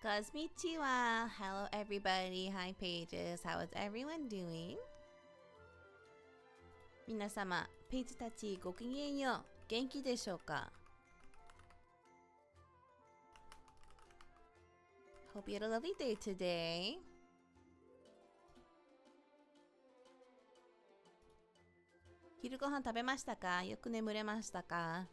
Konnichiwa. Hello everybody. Hi Pages. How is everyone doing? 皆様、ペイジたちごきげんよう。元気でしょうか? Hope you had a lovely day today. 昼ご飯食べましたか? よく眠れましたか?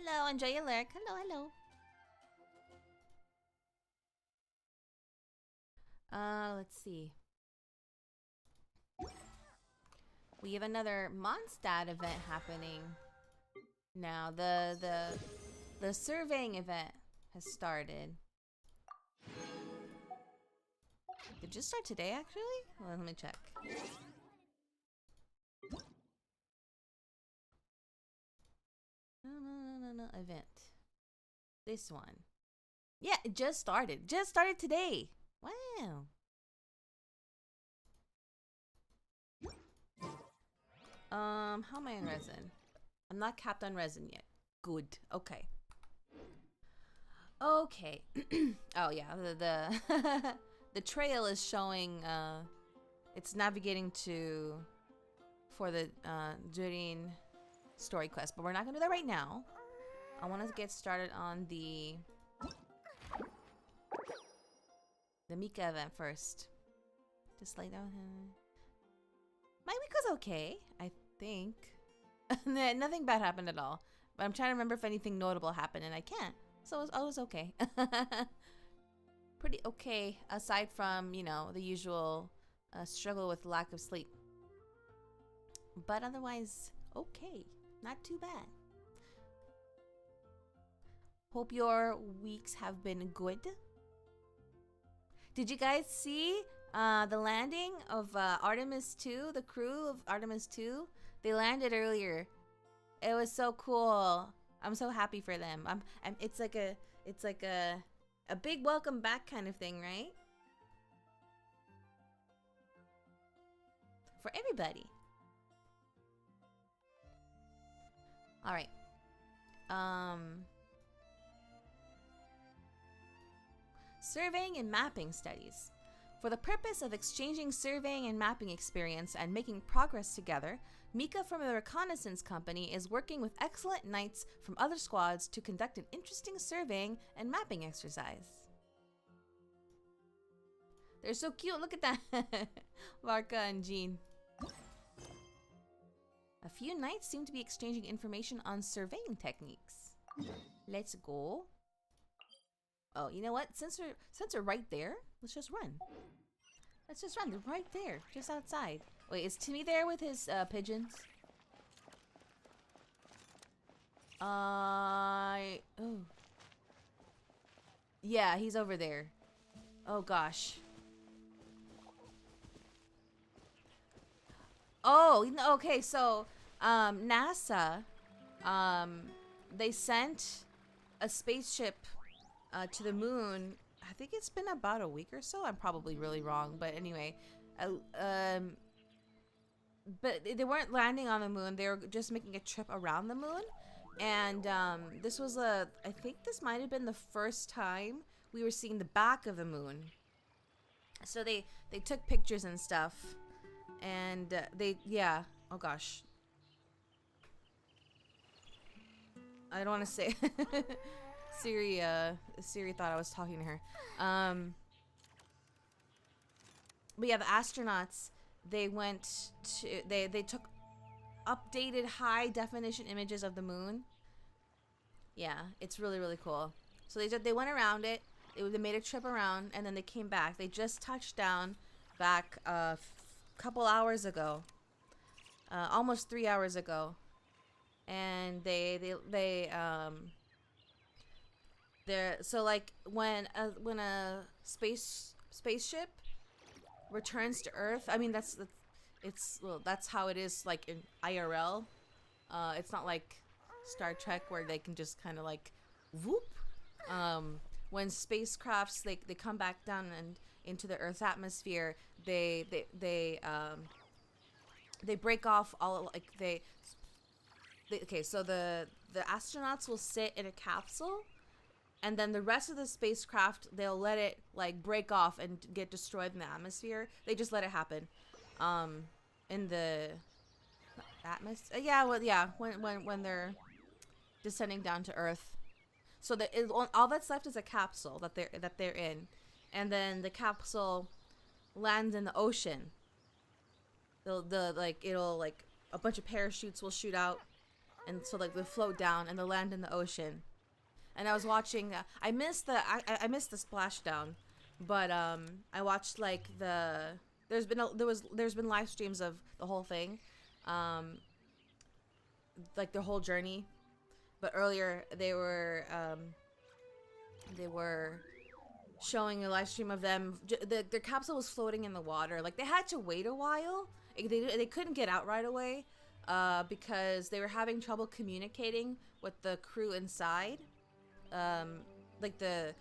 Hello, enjoy your lurk. Hello, hello. Let's see. We have another Mondstadt event happening. Now the surveying event has started. Did it just start today actually? Well, let me check. No, event. This one. Yeah, it just started. Just started today. Wow. How am I on resin? I'm not capped on resin yet. Good. Okay. Okay. Oh yeah, the the trail is showing it's navigating for the Durin story quest, but we're not gonna do that right now. I want to get started on the Mika event first. Just lay down. My week was okay, I think. Nothing bad happened at all. But I'm trying to remember if anything notable happened, and I can't. So I was okay. Pretty okay, aside from, you know, the usual struggle with lack of sleep. But otherwise, okay. Not too bad. Hope your weeks have been good. Did you guys see the landing of Artemis 2? The crew of Artemis 2? They landed earlier. It was so cool. I'm so happy for them. It's like a big welcome back kind of thing, right? For everybody. All right. Surveying and mapping studies. For the purpose of exchanging surveying and mapping experience and making progress together, Mika from the Reconnaissance Company is working with excellent knights from other squads to conduct an interesting surveying and mapping exercise. They're so cute. Look at that. Varka and Jean. A few knights seem to be exchanging information on surveying techniques. Let's go. Oh, you know what? Since we're right there, let's just run. Let's just run. They're right there, just outside. Wait, is Timmy there with his pigeons? Oh. Yeah, he's over there. Oh gosh. Oh, okay. So, NASA, they sent a spaceship to the moon. I think it's been about a week or so. I'm probably really wrong, but anyway, but they weren't landing on the moon. They were just making a trip around the moon, and this was I think this might have been the first time we were seeing the back of the moon. So they took pictures and stuff, and yeah. Oh gosh. I don't want to say. Siri thought I was talking to her. But yeah, the astronauts, they took updated high definition images of the moon. Yeah, it's really, really cool. So they went around it. They made a trip around, and then they came back. They just touched down back a couple hours ago, almost 3 hours ago, and so like when a spaceship returns to Earth, I mean that's how it is like in IRL. It's not like Star Trek where they can just kind of like whoop. When spacecrafts they come back down and into the Earth's atmosphere, they break off all, like okay, so the the astronauts will sit in a capsule, and then the rest of the spacecraft, they'll let it like break off and get destroyed in the atmosphere. They just let it happen. In the atmosphere. When they're descending down to Earth. So all that's left is a capsule that they're in, and then the capsule lands in the ocean. It'll a bunch of parachutes will shoot out, and so like they float down and they'll land in the ocean. And I was watching. I missed the splashdown, but I watched like there's been live streams of the whole thing, like the whole journey. But earlier they were showing a live stream of them. Their capsule was floating in the water. Like they had to wait a while. They couldn't get out right away because they were having trouble communicating with the crew inside. Like the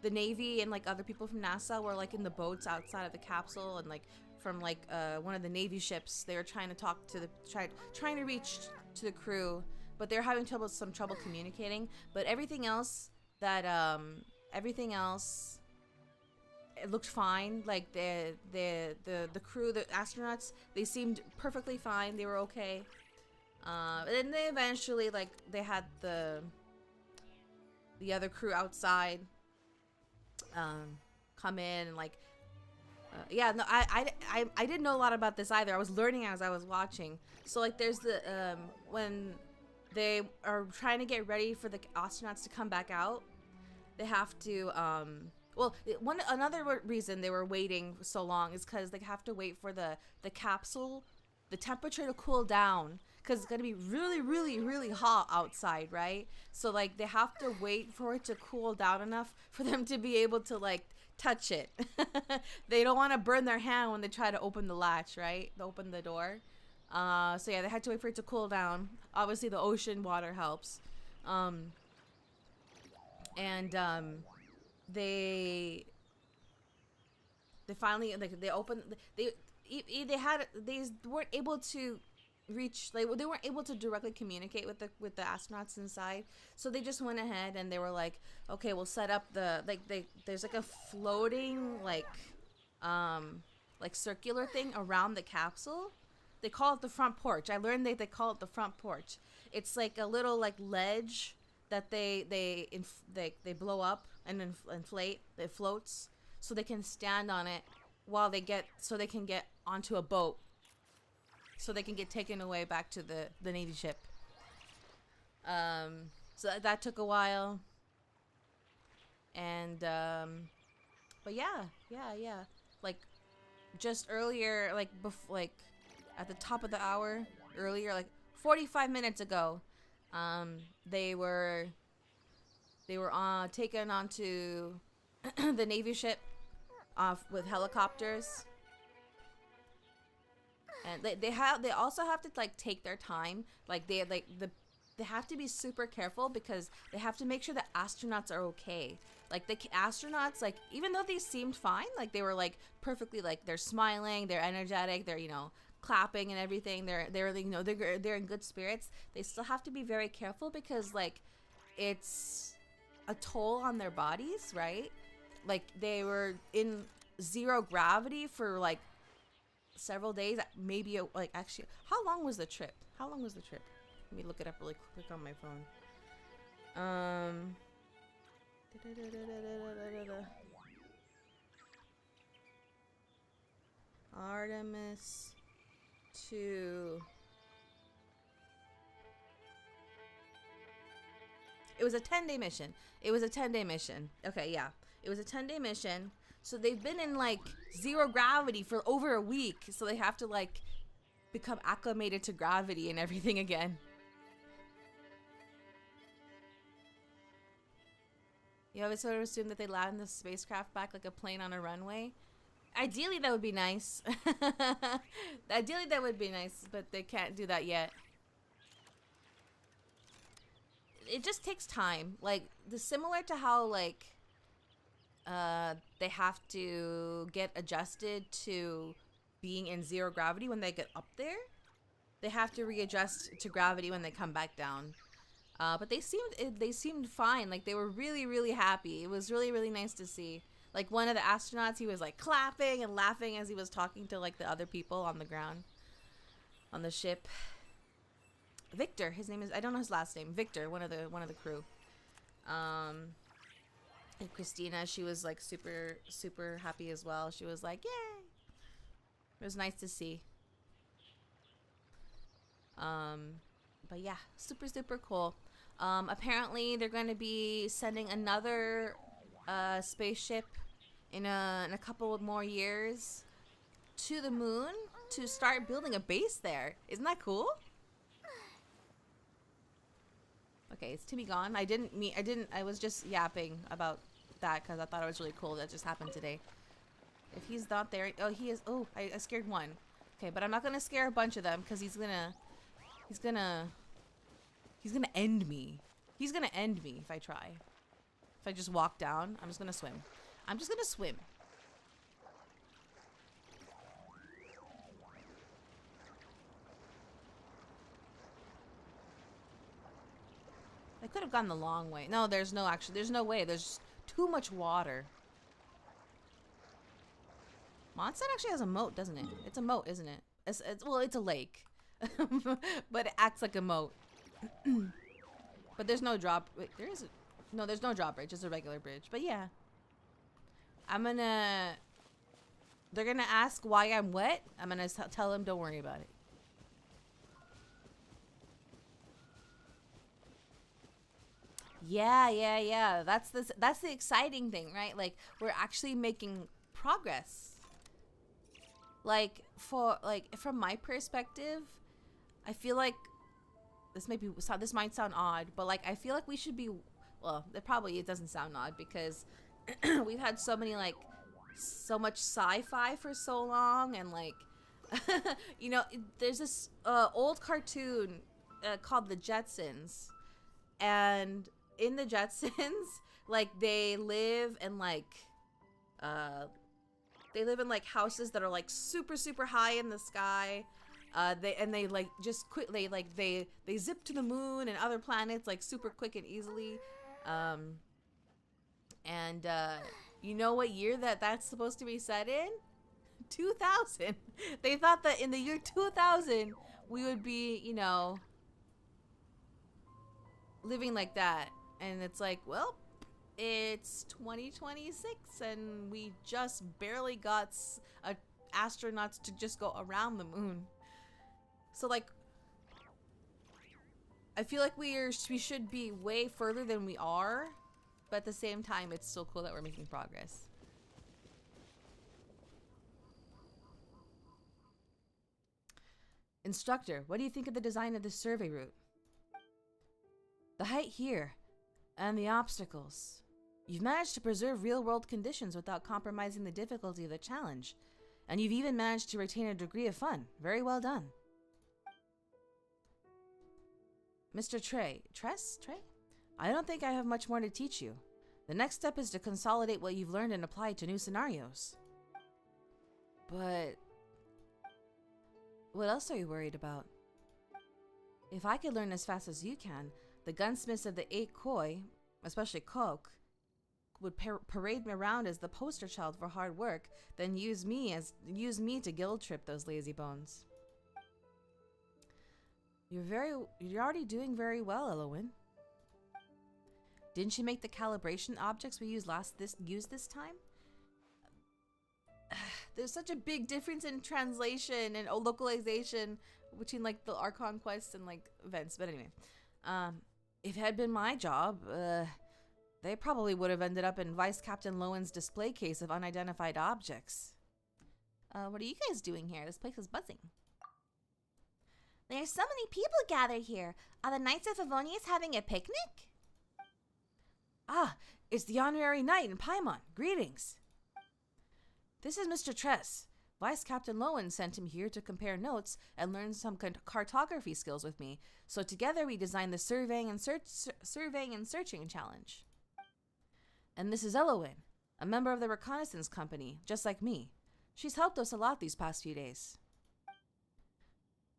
Navy and like other people from NASA were like in the boats outside of the capsule, and like from like one of the Navy ships, they were trying to talk to trying to reach to the crew, but they were having some trouble communicating. But everything else it looked fine. Like the crew, the astronauts, they seemed perfectly fine. They were okay. And then they eventually like they had the other crew outside come in and like I didn't know a lot about this either. I was learning as I was watching. So like there's the when they are trying to get ready for the astronauts to come back out, they have to another reason they were waiting so long is because they have to wait for the capsule, the temperature to cool down, because it's going to be really, really, really hot outside, right? So like they have to wait for it to cool down enough for them to be able to like touch it. They don't want to burn their hand when they try to open the latch, right? To open the door. So yeah, they had to wait for it to cool down. Obviously the ocean water helps. They finally like they weren't able to reach, like they weren't able to directly communicate with the astronauts inside, so they just went ahead and they were like, okay, we'll set up there's like a floating like circular thing around the capsule. They call it the front porch. I learned they call it the front porch. It's like a little like ledge that they blow up and inflate. It floats so they can stand on it while they can get onto a boat, so they can get taken away back to the Navy ship. So that took a while. And but yeah. Like just earlier, like at the top of the hour earlier, like 45 minutes ago, they were taken onto the Navy ship with helicopters, and they also have to like take their time. Like they have to be super careful because they have to make sure the astronauts are okay. Like the astronauts, like even though they seemed fine, like they were like perfectly, like they're smiling, they're energetic, they're clapping and everything, they're in good spirits. They still have to be very careful because like it's a toll on their bodies, right? Like they were in zero gravity for like several days, maybe actually, how long was the trip? Let me look it up really quick on my phone. Artemis 2. It was a 10-day mission. Okay, yeah. It was a 10-day mission. So they've been in like zero gravity for over a week. So they have to like become acclimated to gravity and everything again. You always sort of assume that they land the spacecraft back like a plane on a runway. Ideally, that would be nice. But they can't do that yet. It just takes time. Like, similar to how, like, they have to get adjusted to being in zero gravity when they get up there. They have to readjust to gravity when they come back down. But they seemed fine. Like they were really, really happy. It was really, really nice to see. Like one of the astronauts, he was like clapping and laughing as he was talking to like the other people on the ground, on the ship. Victor, his name is, I don't know his last name. Victor, one of the crew. And Christina, she was like super, super happy as well. She was like, yay! It was nice to see. But yeah, super, super cool. Apparently they're going to be sending another spaceship in a couple of more years to the moon to start building a base there. Isn't that cool? Okay, is Timmy gone? I was just yapping about that because I thought it was really cool that just happened today. If he's not there, oh, he is. Oh, I scared one. Okay, but I'm not gonna scare a bunch of them because he's gonna end me. He's gonna end me if I try. If I just walk down, I'm just gonna swim. I'm just gonna swim. I could have gone the long way. No, there's no way. There's too much water. Mondstadt actually has a moat, doesn't it? It's a moat, isn't it? Well, it's a lake. But it acts like a moat. But there's no drop. Wait, no, there's no drawbridge. Just a regular bridge. But yeah. They're gonna ask why I'm wet. I'm gonna tell them don't worry about it. Yeah. That's the exciting thing, right? Like we're actually making progress. Like from my perspective, I feel like this might sound odd, but like I feel like we should be, well, it doesn't sound odd because we've had so much sci-fi for so long, and like you know, there's this old cartoon called The Jetsons, and in The Jetsons, like they live in houses that are like super, super high in the sky. They like just quickly they zip to the moon and other planets like super quick and easily. You know what year that's supposed to be set in? 2000. They thought that in the year 2000 we would be, you know, living like that. And it's like, well, it's 2026 and we just barely got astronauts to just go around the moon. So like I feel like we should be way further than we are, but at the same time it's still cool that we're making progress. Instructor, what do you think of the design of this survey route? The height here and the obstacles. You've managed to preserve real-world conditions without compromising the difficulty of the challenge. And you've even managed to retain a degree of fun. Very well done. Mr. Trey? I don't think I have much more to teach you. The next step is to consolidate what you've learned and apply it to new scenarios. But what else are you worried about? If I could learn as fast as you can, the gunsmiths of the 8 Koi, especially Coke, would parade me around as the poster child for hard work, then use me to guilt trip those lazy bones. You're already doing very well, Elowen. Didn't you make the calibration objects we used this time? There's such a big difference in translation and localization between like the Archon quests and like events. But anyway, if it had been my job, they probably would have ended up in Vice Captain Lowen's display case of unidentified objects. What are you guys doing here? This place is buzzing. There's so many people gathered here. Are the Knights of Favonius having a picnic? Ah, it's the honorary knight in Paimon. Greetings. This is Mr. Tress. Vice Captain Lowen sent him here to compare notes and learn some cartography skills with me. So together we designed the surveying and searching challenge. And this is Elowen, a member of the reconnaissance company, just like me. She's helped us a lot these past few days.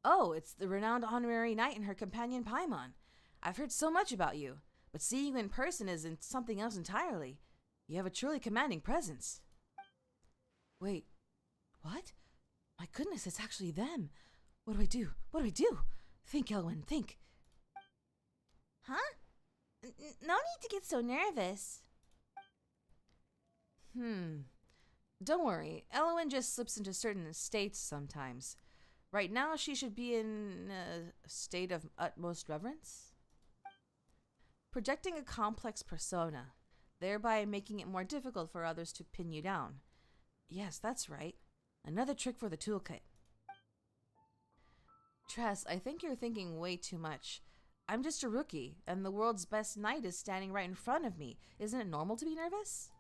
Oh, it's the renowned honorary knight and her companion Paimon. I've heard so much about you, but seeing you in person is something else entirely. You have a truly commanding presence. Wait, what? My goodness, it's actually them. What do I do? What do I do? Think, Elwyn, think. Huh? No need to get so nervous. Don't worry, Elwyn just slips into certain states sometimes. Right now, she should be in a state of utmost reverence. Projecting a complex persona, thereby making it more difficult for others to pin you down. Yes, that's right. Another trick for the toolkit. Tress, I think you're thinking way too much. I'm just a rookie, and the world's best knight is standing right in front of me. Isn't it normal to be nervous?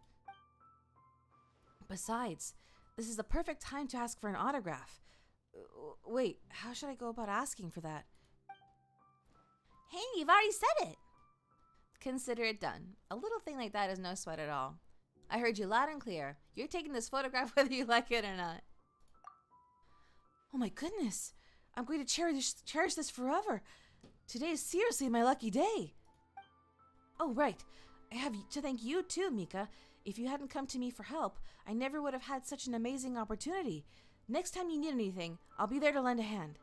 Besides, this is the perfect time to ask for an autograph. Wait, how should I go about asking for that? Hey, you've already said it! Consider it done. A little thing like that is no sweat at all. I heard you loud and clear. You're taking this photograph whether you like it or not. Oh my goodness! I'm going to cherish this forever. Today is seriously my lucky day. Oh, right. I have to thank you too, Mika. If you hadn't come to me for help, I never would have had such an amazing opportunity. Next time you need anything, I'll be there to lend a hand.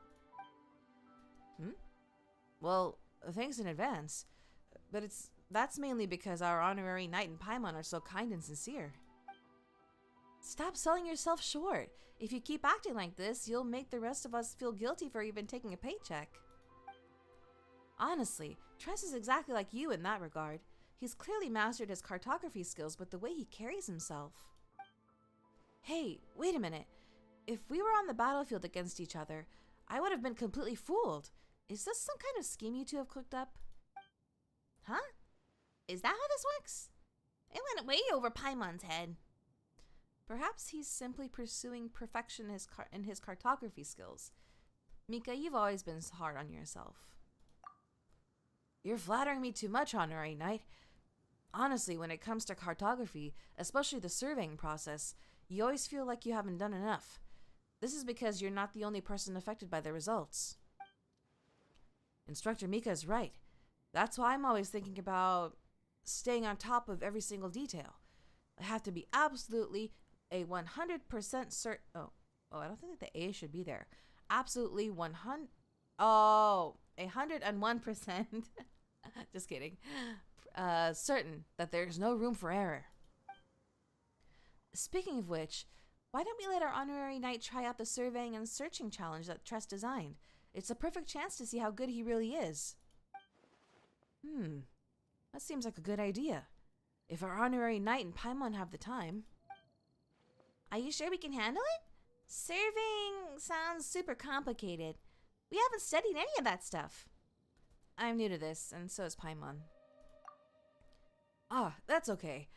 Well, thanks in advance. But that's mainly because our honorary knight and Paimon are so kind and sincere. Stop selling yourself short. If you keep acting like this, you'll make the rest of us feel guilty for even taking a paycheck. Honestly, Tress is exactly like you in that regard. He's clearly mastered his cartography skills with the way he carries himself. Hey, wait a minute. If we were on the battlefield against each other, I would have been completely fooled. Is this some kind of scheme you two have cooked up? Huh? Is that how this works? It went way over Paimon's head. Perhaps he's simply pursuing perfection in his cartography skills. Mika, you've always been hard on yourself. You're flattering me too much, Honorary Knight. Honestly, when it comes to cartography, especially the surveying process, you always feel like you haven't done enough. This is because you're not the only person affected by the results. Instructor Mika is right. That's why I'm always thinking about staying on top of every single detail. I have to be absolutely a 100% certain... Oh, I don't think that the A should be there. Absolutely 100... Oh, 101%. Just kidding. Certain that there's no room for error. Speaking of which, why don't we let our honorary knight try out the surveying and searching challenge that Tress designed? It's a perfect chance to see how good he really is. That seems like a good idea. If our honorary knight and Paimon have the time. Are you sure we can handle it? Surveying sounds super complicated. We haven't studied any of that stuff. I'm new to this, and so is Paimon. Ah, that's okay.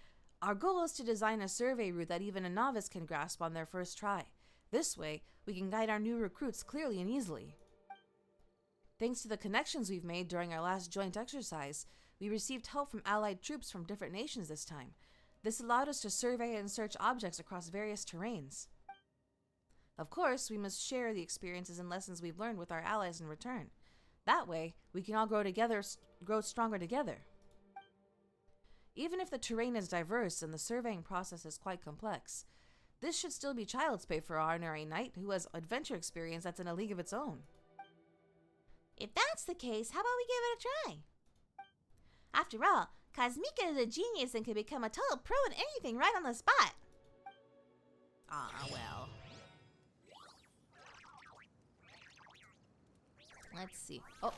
Our goal is to design a survey route that even a novice can grasp on their first try. This way, we can guide our new recruits clearly and easily. Thanks to the connections we've made during our last joint exercise, we received help from allied troops from different nations this time. This allowed us to survey and search objects across various terrains. Of course, we must share the experiences and lessons we've learned with our allies in return. That way, we can all grow stronger together. Even if the terrain is diverse and the surveying process is quite complex, this should still be child's play for our honorary knight who has adventure experience that's in a league of its own. If that's the case, how about we give it a try? After all, Kosmika is a genius and can become a total pro in anything right on the spot. Well. Let's see. Oh,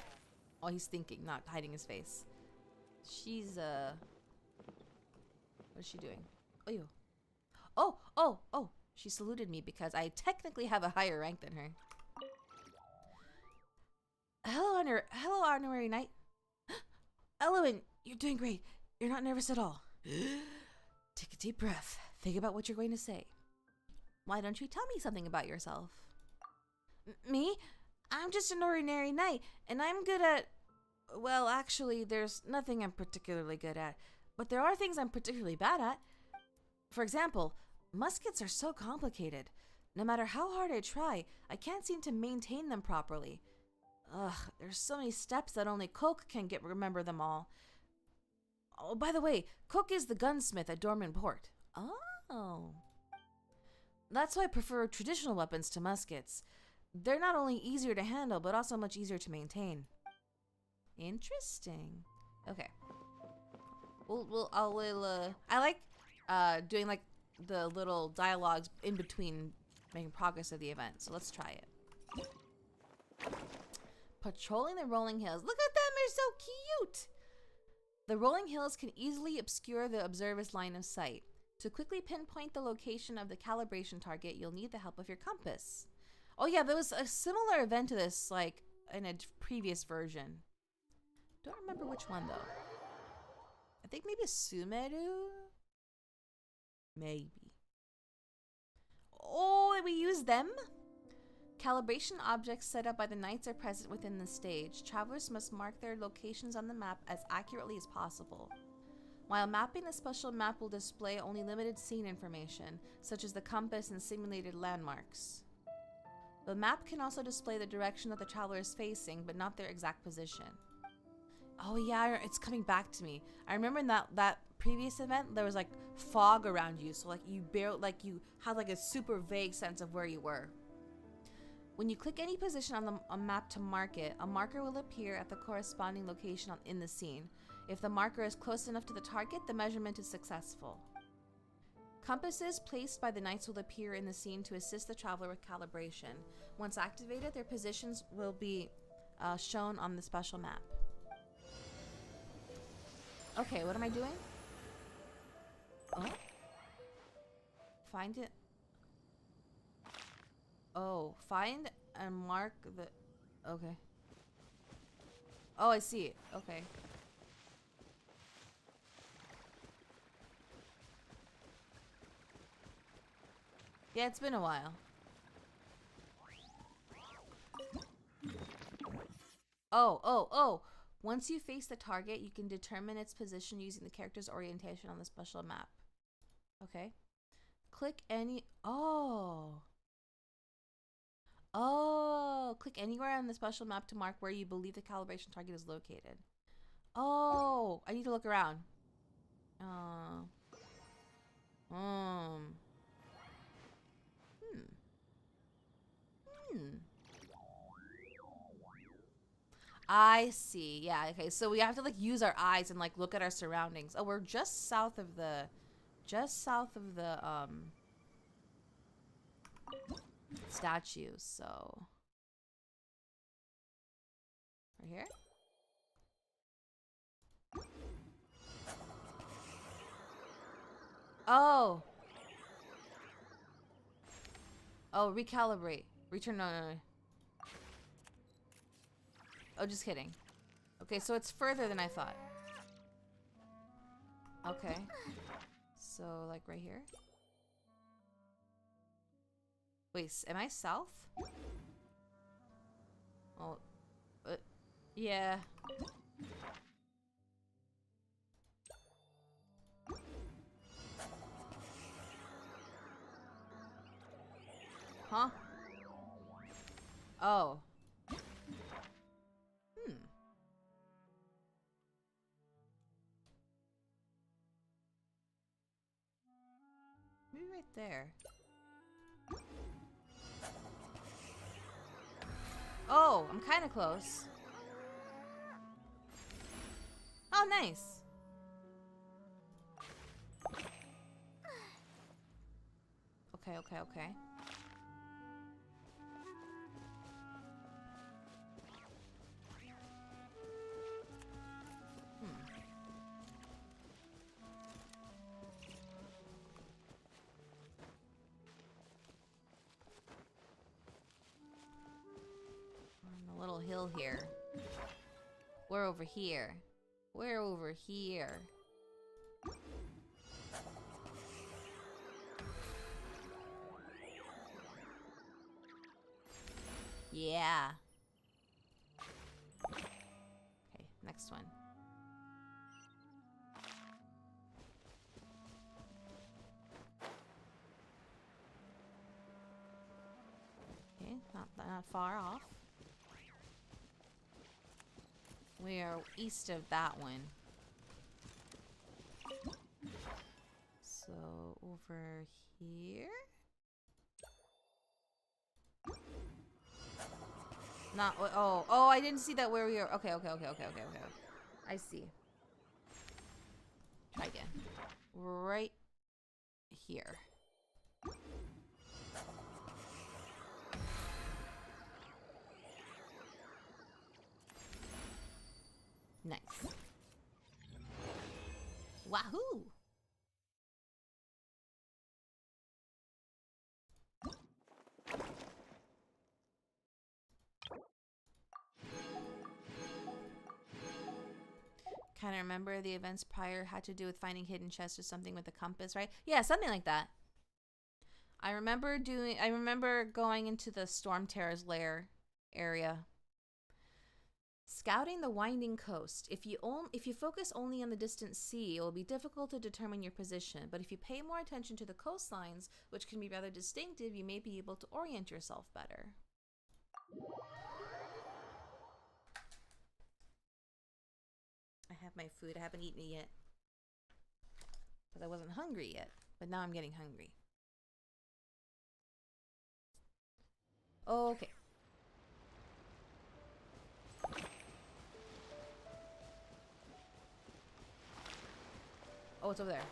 he's thinking, not hiding his face. She's, what is she doing? Oh, she saluted me because I technically have a higher rank than her. Hello, honorary knight. Elowen, you're doing great. You're not nervous at all. Take a deep breath. Think about what you're going to say. Why don't you tell me something about yourself? Me? I'm just an ordinary knight, and I'm good at... Well, actually, there's nothing I'm particularly good at, but there are things I'm particularly bad at. For example, muskets are so complicated. No matter how hard I try, I can't seem to maintain them properly. Ugh, there's so many steps that only Coke can remember them all. Oh, by the way, Cook is the gunsmith at Dorman Port. Oh. That's why I prefer traditional weapons to muskets. They're not only easier to handle, but also much easier to maintain. Interesting. Okay. I like doing like the little dialogues in between making progress of the event. So let's try it. Patrolling the rolling hills. Look at them, they're so cute. The rolling hills can easily obscure the observer's line of sight. To quickly pinpoint the location of the calibration target, you'll need the help of your compass. Oh yeah, there was a similar event to this, like, in a previous version. Don't remember which one, though. I think maybe Sumeru? Maybe. Oh, we use them? Calibration objects set up by the knights are present within the stage. Travelers must mark their locations on the map as accurately as possible. While mapping, the special map will display only limited scene information, such as the compass and simulated landmarks. The map can also display the direction that the traveler is facing, but not their exact position. Oh yeah, it's coming back to me. I remember in that previous event, there was like fog around you, so like you had like a super vague sense of where you were. When you click any position on the map to mark it, a marker will appear at the corresponding location in the scene. If the marker is close enough to the target, the measurement is successful. Compasses placed by the knights will appear in the scene to assist the traveler with calibration. Once activated, their positions will be shown on the special map. Okay, what am I doing? Oh? Find it. Oh, find and mark the... Okay. Oh, I see it. Okay. Yeah, it's been a while. Oh. Once you face the target, you can determine its position using the character's orientation on the special map. Okay. Click any... Oh, click anywhere on the special map to mark where you believe the calibration target is located. Oh, I need to look around. I see. Yeah, okay. So we have to like use our eyes and like look at our surroundings. Oh, we're just south of the statues, so right here. Oh, recalibrate. Return. No. Oh, just kidding. Okay, so it's further than I thought. Okay. So, like right here? Wait, am I south? Oh, yeah. Huh? Oh. Maybe right there. Oh, I'm kind of close. Oh, nice. Okay. On a little hill here. We're over here. Yeah. Okay, next one. Okay, not far off. We are east of that one. So over here? Not, oh, I didn't see that where we are. Okay. I see. Try again. Right here. Nice. Wahoo! Kind of remember the events prior had to do with finding hidden chests or something with a compass, right? Yeah, something like that. I remember going into the Storm Terror's lair area. Scouting the winding coast. If you focus only on the distant sea, it will be difficult to determine your position. But if you pay more attention to the coastlines, which can be rather distinctive, you may be able to orient yourself better. I have my food. I haven't eaten it yet. Because I wasn't hungry yet. But now I'm getting hungry. Okay. Oh, it's over there.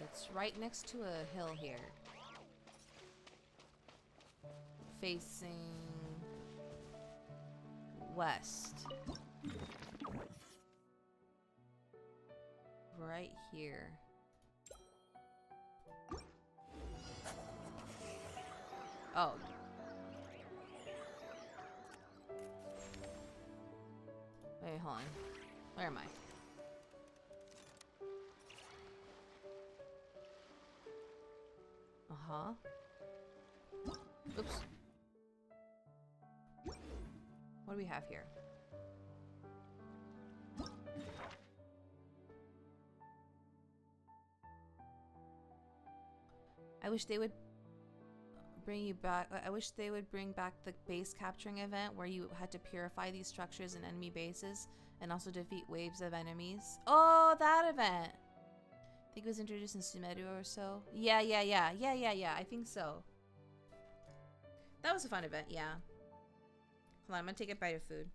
It's right next to a hill here. Facing west. Right here. Oh. Wait, hold on. Where am I? Uh-huh. Oops. What do we have here? I wish they would bring you back. I wish they would bring back the base capturing event where you had to purify these structures in enemy bases and also defeat waves of enemies. Oh, that event. I think it was introduced in Sumeru or so. Yeah. I think so. That was a fun event, yeah. Hold on, I'm gonna take a bite of food.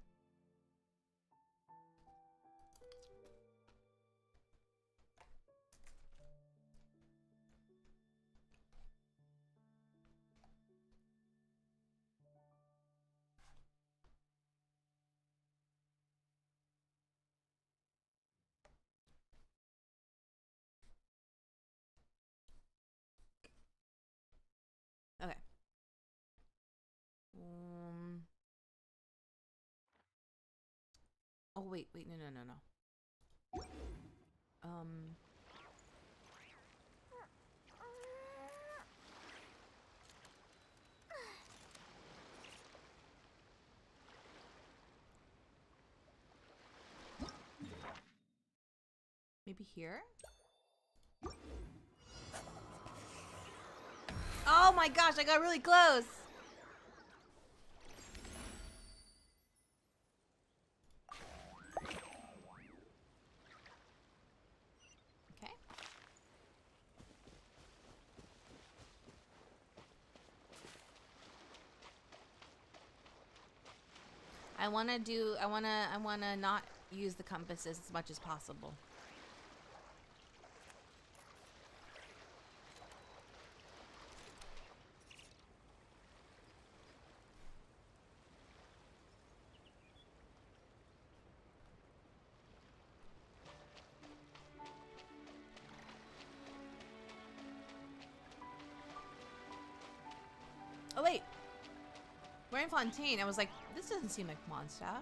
Okay. Oh, wait, no. Maybe here? Oh my gosh, I got really close! Okay. I wanna not use the compasses as much as possible. Oh wait, we're in Fontaine. I was like, this doesn't seem like Mondstadt.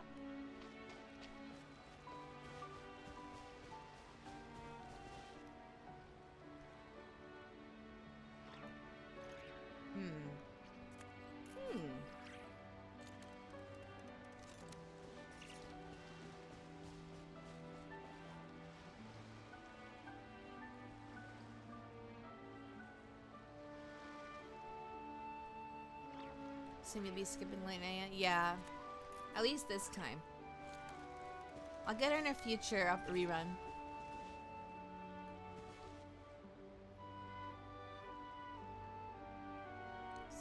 So maybe skipping Linnea? Yeah. At least this time. I'll get her in a future rerun.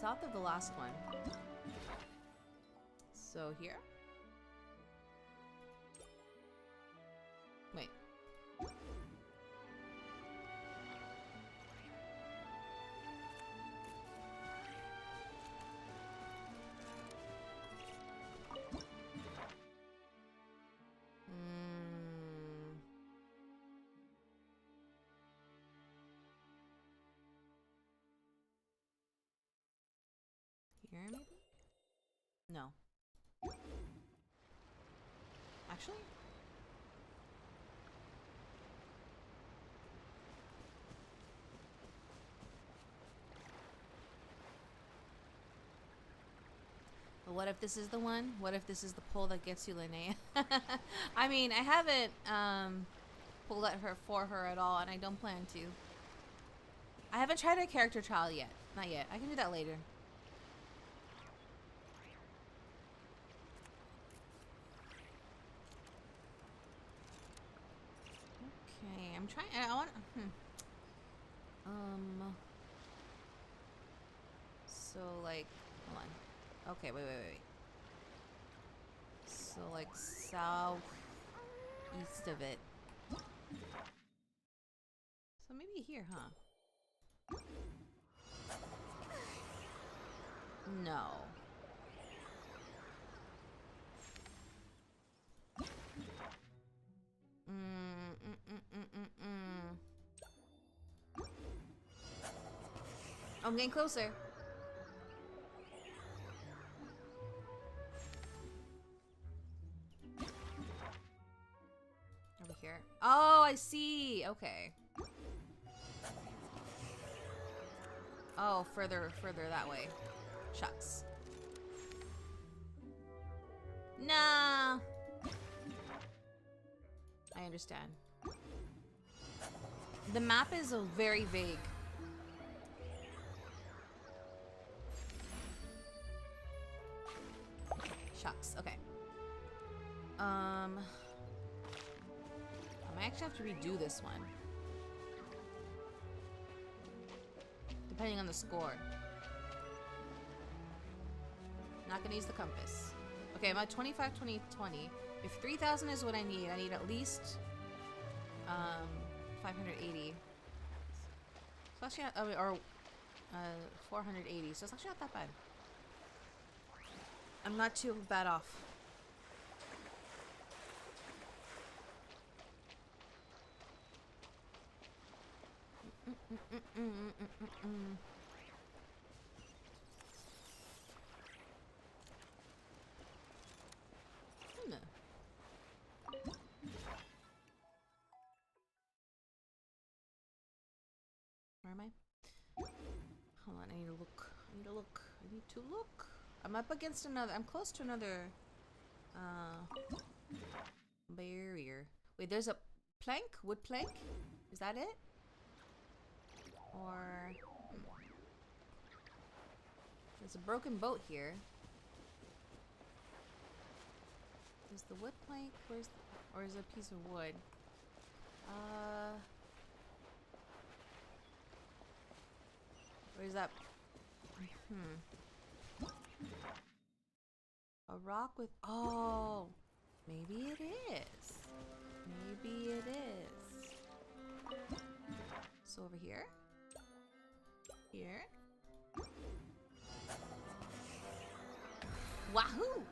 South of the last one. So here? Wait. Here, maybe? No. Actually? But what if this is the one? What if this is the pull that gets you Linnea? I mean, I haven't pulled at her for her at all, and I don't plan to. I haven't tried a character trial yet. Not yet. I can do that later. Okay, I'm trying. I want. So like, hold on. Okay, wait. So like south east of it. So maybe here, huh? No. I'm getting closer. Over here. Oh, I see. Okay. Oh, further that way. Shucks. Nah. I understand. The map is very vague. Shucks. Okay. I might actually have to redo this one. Depending on the score. Not gonna use the compass. Okay, I'm at 25, 20, 20. If 3,000 is what I need at least 580. So actually not, or 480. So it's actually not that bad. I'm not too bad off. Where am I? Hold on, I need to look. I need to look. I'm up against another. I'm close to another barrier. Wait, there's a plank? Wood plank? Is that it? Or there's a broken boat here. Is the wood plank? Or is it a piece of wood? Where's that? A rock with, oh, maybe it is. Maybe it is. So over here. Here. Wahoo!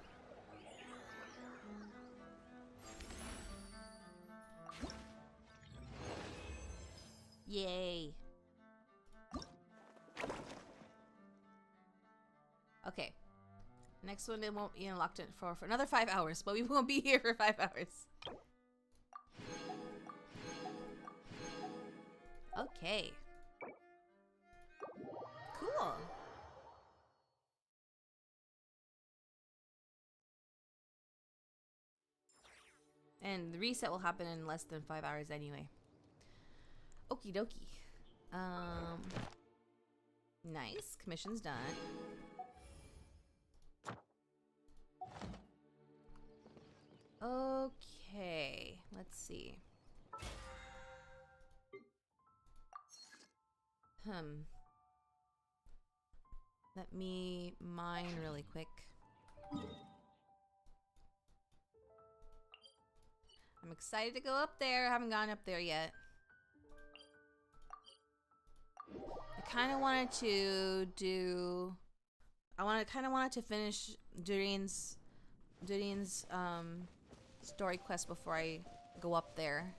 Yay. Okay. Next one, it won't be locked in for another 5 hours, but we won't be here for 5 hours. Okay. Cool. And the reset will happen in less than 5 hours anyway. Okie dokie. Nice. Commission's done. see. Let me mine really quick. I'm excited to go up there. I haven't gone up there yet. I kind of wanted to do... kind of wanted to finish Durin's story quest before I go up there.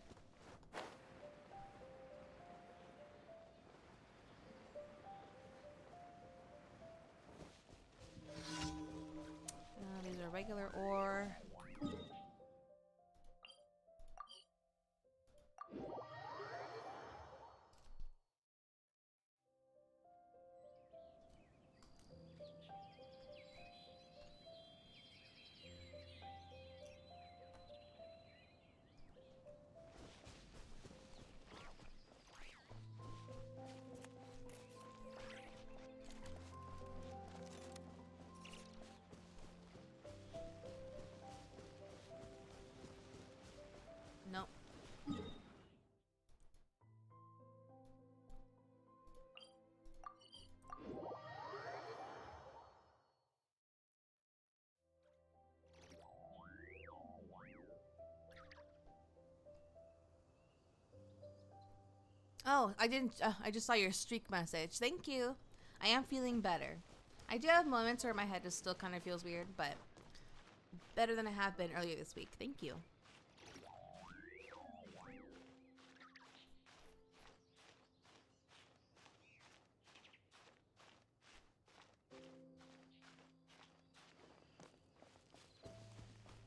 These are regular ore. Nope. Oh, I didn't. I just saw your streak message. Thank you. I am feeling better. I do have moments where my head just still kind of feels weird, but better than I have been earlier this week. Thank you.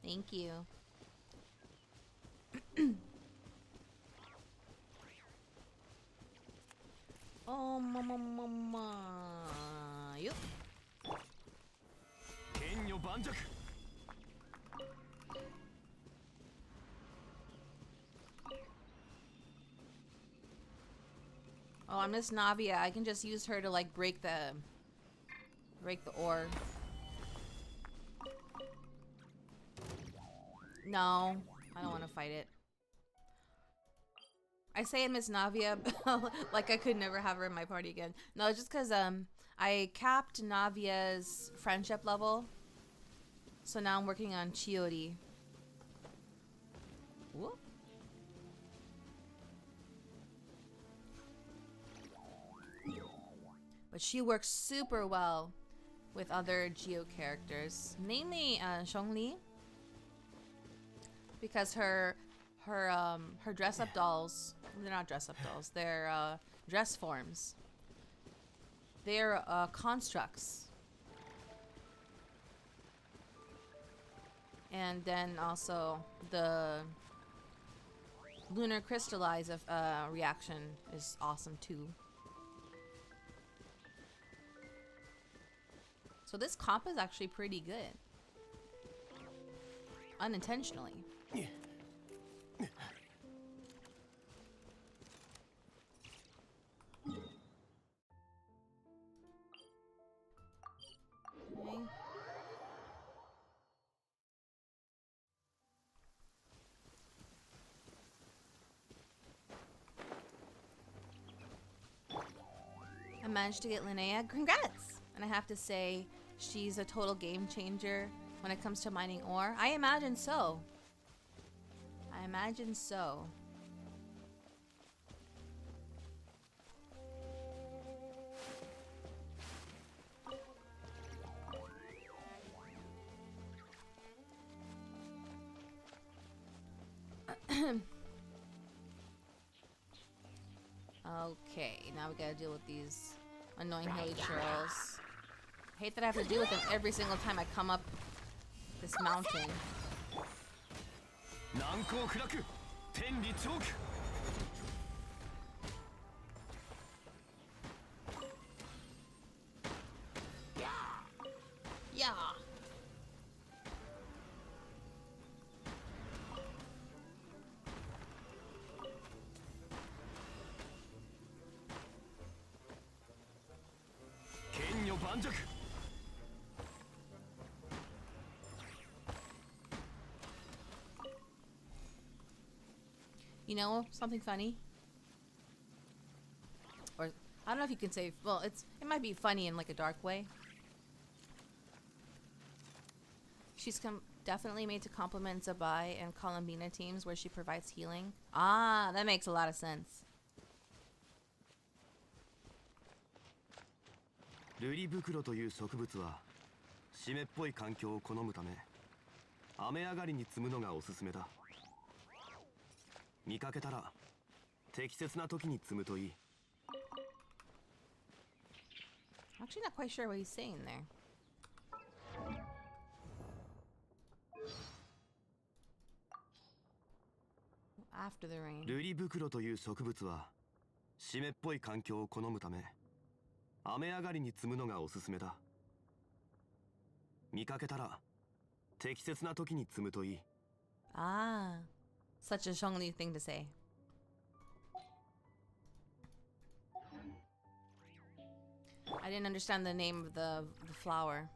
Thank you. Oh, mama. Yup. Oh, I miss Navia. I can just use her to like break the ore. No, I don't want to fight it. I say I miss Navia, like I could never have her in my party again. No, it's just because I capped Navia's friendship level, so now I'm working on Chiori. Whoop. But she works super well with other Geo characters, namely Zhongli. Because her dress-up dolls, they're not dress-up dolls, they're dress forms. They're constructs. And then also the lunar crystallize reaction is awesome too. So this comp is actually pretty good. Unintentionally. Okay. I managed to get Linnea. Congrats! And I have to say, she's a total game changer when it comes to mining ore. I imagine so. I imagine so. Okay, now we gotta deal with these annoying hilly churls. I hate that I have to deal with them every single time I come up this mountain. Yeah. You know, something funny. Or I don't know if you can say, well, it might be funny in like a dark way. She's definitely made to compliment Zabai and Columbina teams where she provides healing. Ah, that makes a lot of sense. ルリブクロという植物は湿っぽい環境を好むため雨上がりに摘むのがおすすめだ。見かけたら適切な時に摘むといい。 I'm actually not quite sure what he's saying there. After the rain. ルリブクロという植物は湿っぽい環境を好むため雨上がりに摘むのがおすすめだ。見かけたら適切な時に摘むといい。 Ah, such a Zhongli thing to say. I didn't understand the name of the flower.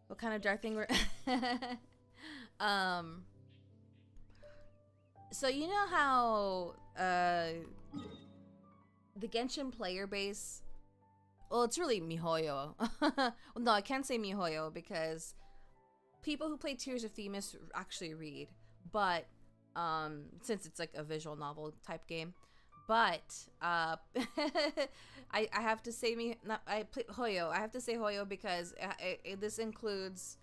What kind of dark thing were... So you know how the Genshin player base, well, it's really mihoyo. Well, no, I can't say mihoyo because people who play Tears of Themis actually read, but since it's like a visual novel type game, but I have to say I play Hoyo. I have to say Hoyo because this includes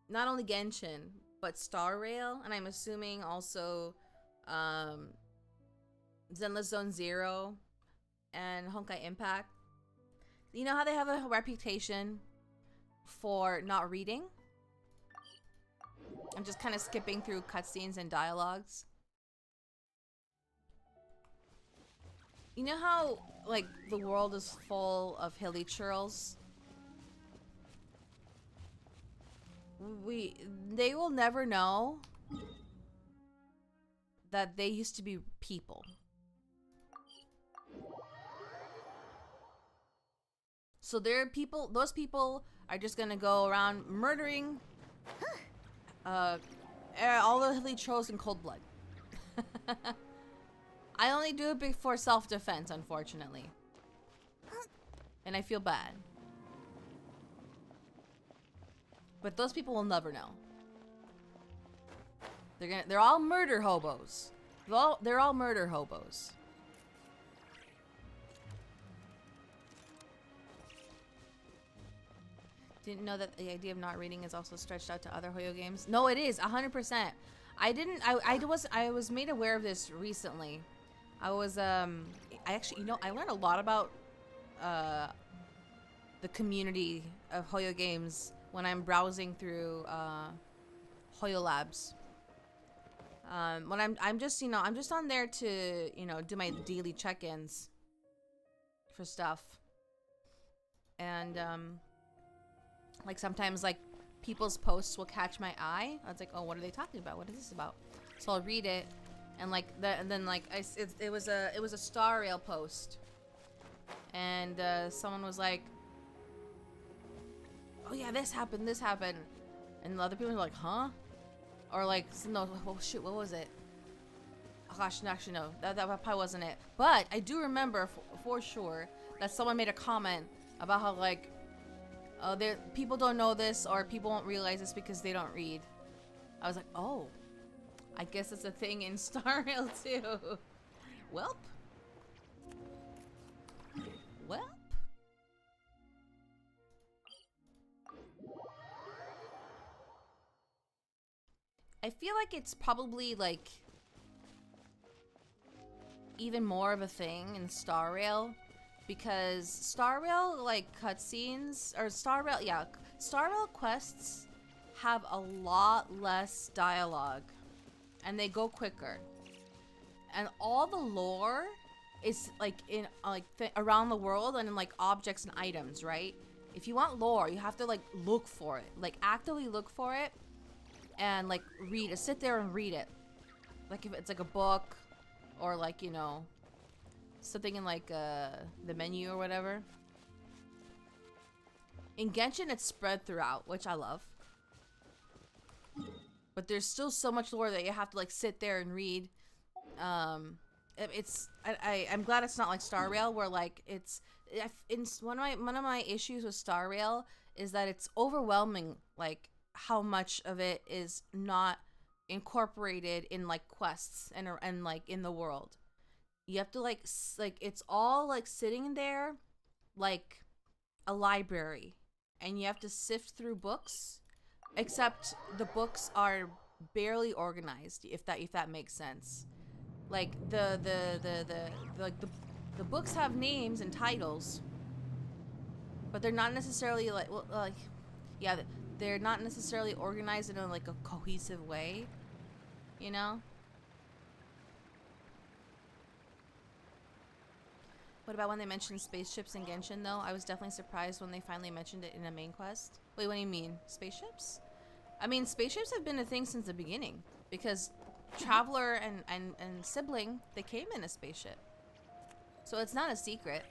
not only Genshin but Star Rail, and I'm assuming also Zenless Zone Zero and Honkai Impact. You know how they have a reputation for not reading? I'm just kind of skipping through cutscenes and dialogues. You know how, like, the world is full of hilly churls? They will never know that they used to be people. So those people are just gonna go around murdering all the hilly trolls in cold blood. I only do it for self-defense, unfortunately. And I feel bad. But those people will never know. They're all murder hobos. They're all murder hobos. Didn't know that the idea of not reading is also stretched out to other Hoyo games. No, it is 100%. I was made aware of this recently. I actually, you know, I learned a lot about the community of Hoyo games when I'm browsing through Hoyo Labs. When I'm just, you know, I'm just on there to, you know, do my daily check-ins for stuff. And like sometimes like people's posts will catch my eye. I was like, oh, what are they talking about? What is this about? So I'll read it. And like and then like it was a Star Rail post, and someone was like, "Oh yeah, this happened," and the other people were like, "Huh?" Or like, "No, oh shoot, what was it?" Oh gosh, actually no, that probably wasn't it. But I do remember for sure that someone made a comment about how like, people don't know this or people won't realize this because they don't read. I was like, oh. I guess it's a thing in Star Rail too. Welp. Welp. I feel like it's probably like even more of a thing in Star Rail because Star Rail like cutscenes or Star Rail quests have a lot less dialogue. And they go quicker, and all the lore is like in like around the world and in like objects and items, right? If you want lore, you have to like look for it, like actively look for it, and like read it. Sit there and read it, like if it's like a book or like, you know, something in like the menu or whatever. In Genshin, it's spread throughout, which I love. but there's still so much lore that you have to like sit there and read. I'm glad it's not like Star Rail, where like one of my issues with Star Rail is that it's overwhelming, like how much of it is not incorporated in like quests and like in the world. You have to like it's all like sitting there like a library, and you have to sift through books, except the books are barely organized, if that makes sense. Like the books have names and titles, but they're not necessarily they're not necessarily organized in like a cohesive way, you know? What about when they mentioned spaceships in Genshin, though? I was definitely surprised when they finally mentioned it in a main quest. Wait, what do you mean? Spaceships? I mean, spaceships have been a thing since the beginning, because Traveler and Sibling, they came in a spaceship. So it's not a secret.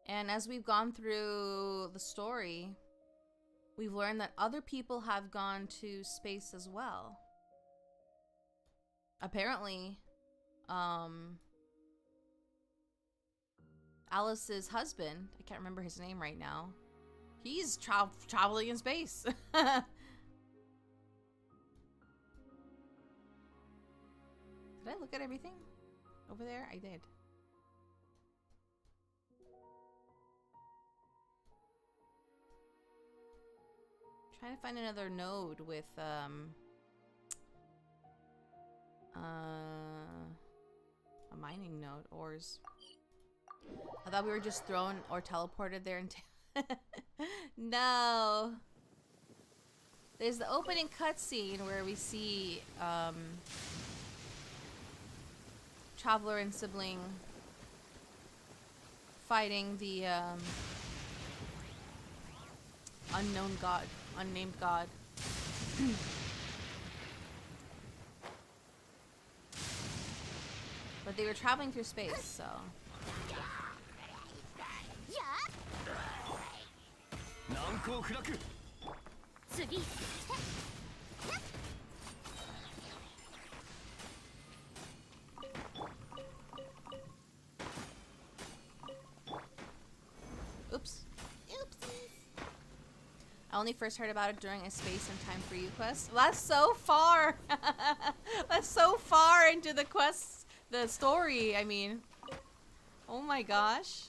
And as we've gone through the story, we've learned that other people have gone to space as well. Apparently, Alice's husband, I can't remember his name right now, he's traveling in space. Did I look at everything over there? I did. Trying to find another node with a mining node, ores. I thought we were just thrown or teleported there and no. There's the opening cutscene where we see Traveler and Sibling fighting the unknown god, unnamed god. But they were traveling through space, so. Oops. I only first heard about it during a Space and Time for You quest. Well, that's so far. That's so far into the quest, the story, I mean. Oh my gosh.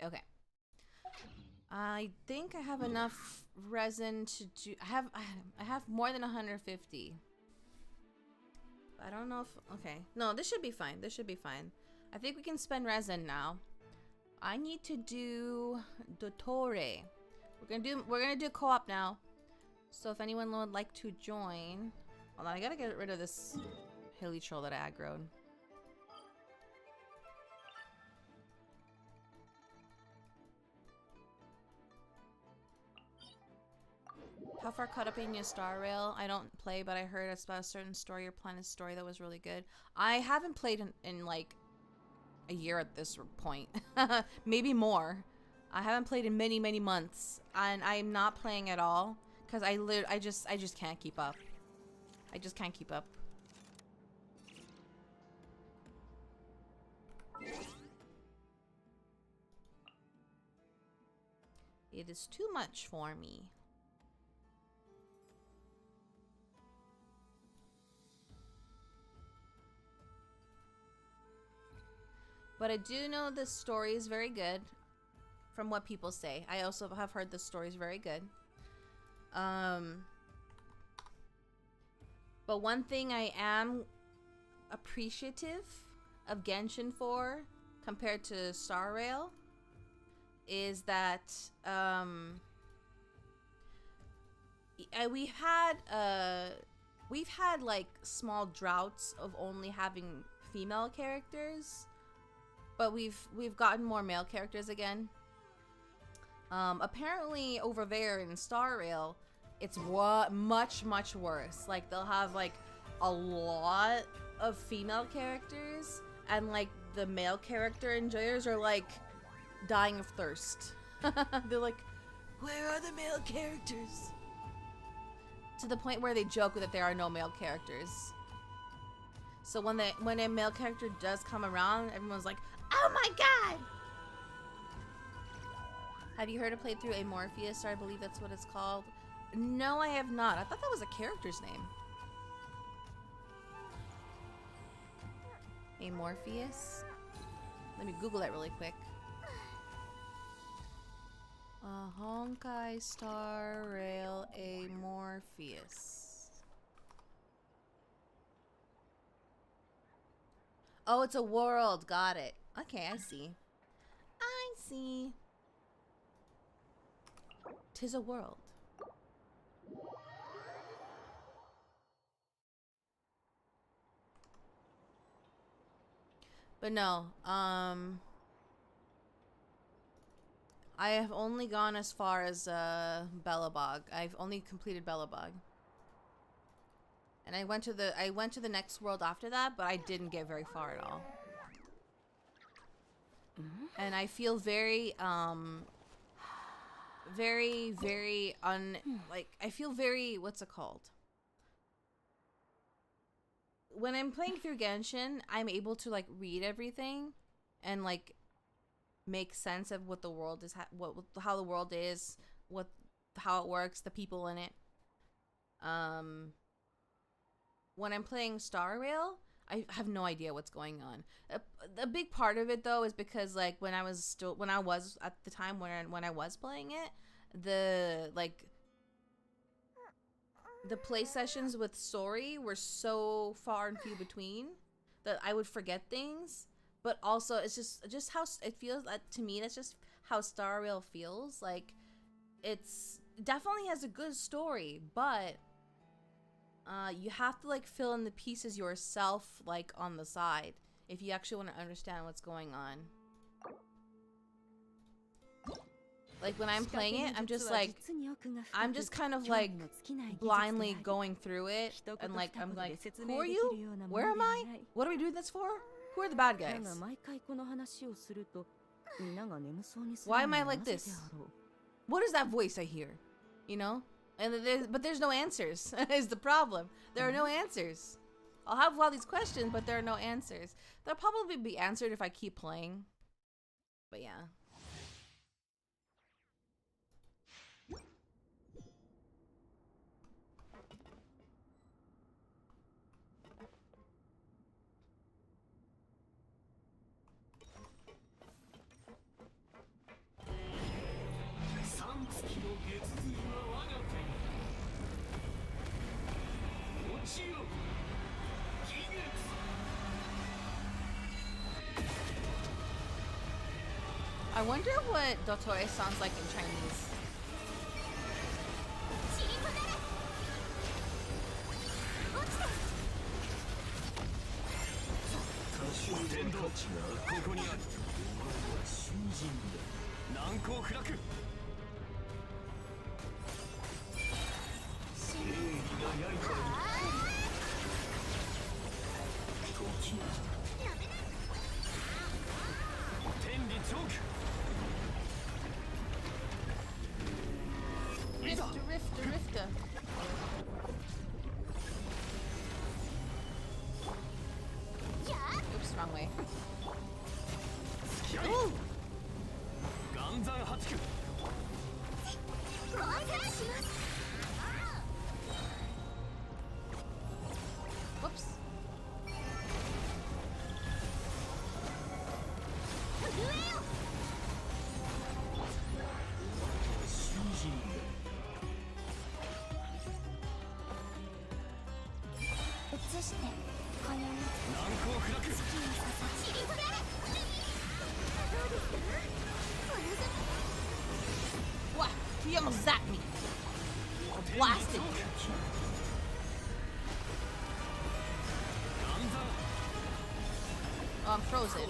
Okay. I think I have enough resin to do. I have more than 150. I don't know if okay. No, this should be fine. This should be fine. I think we can spend resin now. I need to do Dottore. We're gonna do co-op now. So if anyone would like to join, hold on, I gotta get rid of this hilly troll that I aggroed. How far caught up in your Star Rail? I don't play, but I heard it's about a certain story or planet story that was really good. I haven't played in like a year at this point. Maybe more. I haven't played in many months, and I'm not playing at all because I just can't keep up. I just can't keep up. It is too much for me. But I do know this story is very good, from what people say. I also have heard the story is very good. But one thing I am appreciative of Genshin for, compared to Star Rail, is that we've had like small droughts of only having female characters. But we've gotten more male characters again. Apparently over there in Star Rail, it's much worse. Like they'll have like a lot of female characters, and like the male character enjoyers are like dying of thirst. They're like, where are the male characters? To the point where they joke that there are no male characters. So when a male character does come around, everyone's like, oh my god! Have you heard of playthrough Amorpheus? I believe that's what it's called. No, I have not. I thought that was a character's name. Amorpheus? Let me Google that really quick. Honkai Star Rail Amorpheus. Oh, it's a world. Got it. Okay, I see. I see. 'Tis a world. But no, I have only gone as far as Belobog. I've only completed Belobog. And I went to the next world after that, but I didn't get very far at all. And I feel very I feel very, what's it called? When I'm playing through Genshin, I'm able to like read everything and like make sense of what the world is, how the world is, how it works, the people in it. When I'm playing Star Rail, I have no idea what's going on. A big part of it though is because like when I was at the time when I was playing it, the play sessions with Sori were so far and few between that I would forget things. But also it's just how it feels to me. That's just how Star Rail feels. Like it's definitely has a good story, but you have to like fill in the pieces yourself, like on the side, if you actually want to understand what's going on. Like when I'm playing it, I'm just kind of like blindly going through it, and like I'm like, who are you? Where am I? What are we doing this for? Who are the bad guys? Why am I like this? What is that voice I hear? You know? And there's no answers. Is the problem. There are no answers. I'll have all these questions, but there are no answers. They'll probably be answered if I keep playing. But yeah. I wonder what Dottore sounds like in Chinese. Rifter. Oops, wrong way. Ooh. Whoops. What? He almost zapped me. Blasted. Oh, I'm frozen.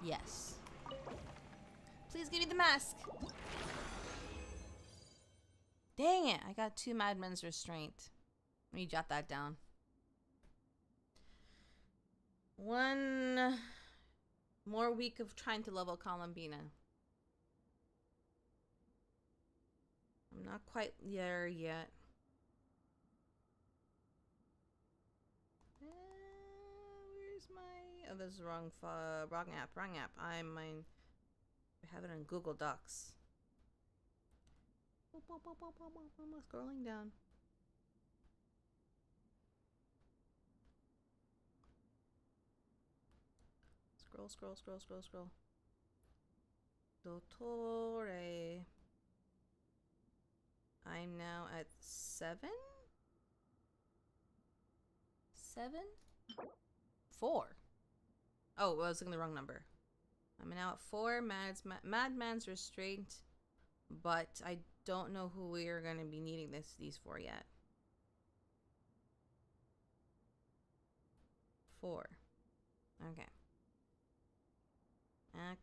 Yes. Please give me the mask. Dang it, I got 2 madmen's restraint. Let me jot that down. 1 more week of trying to level Columbina. I'm not quite there yet. Where's my... Oh, this is wrong app. I have it on Google Docs. I'm scrolling down. Scroll. Dottore. I'm now at 7? 7? 4. Oh, I was looking at the wrong number. I'm now at 4. Madman's restraint, but I don't know who we are going to be needing these for yet. 4. Okay. I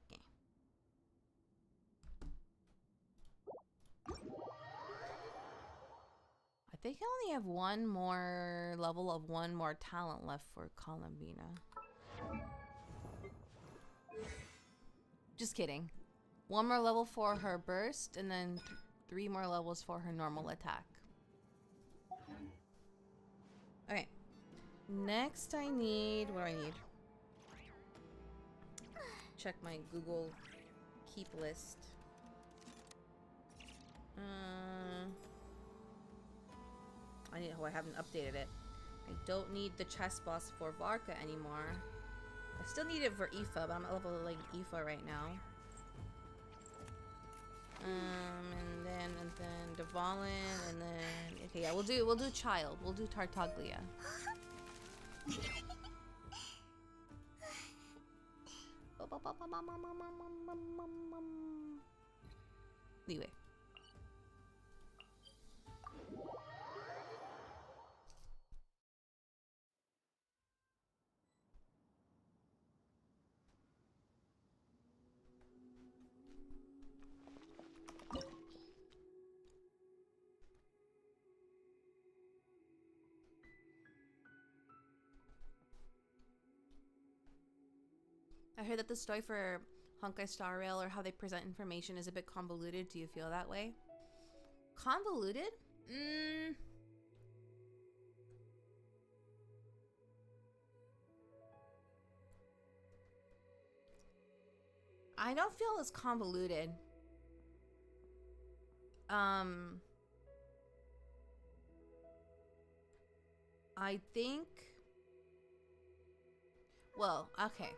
think I only have one more level of one more talent left for Columbina. Just kidding. One more level for her burst, and then 3 more levels for her normal attack. Okay. Next I need... What do I need? Check my Google Keep list. I haven't updated it. I don't need the chess boss for Varka anymore. I still need it for Aoife, but I'm at level like Aoife right now. And then Dvalin, and then okay, yeah, we'll do Child. We'll do Tartaglia. Leeway. I heard that the story for Honkai Star Rail, or how they present information, is a bit convoluted. Do you feel that way? Convoluted? I don't feel as convoluted. I think... Well, okay.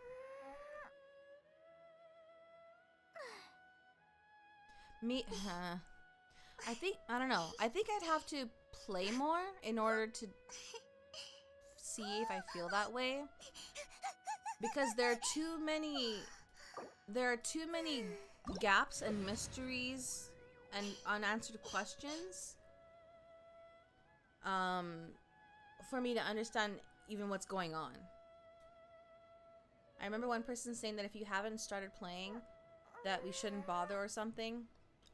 I don't know. I think I'd have to play more in order to see if I feel that way. Because there are too many gaps and mysteries and unanswered questions for me to understand even what's going on. I remember one person saying that if you haven't started playing, that we shouldn't bother or something.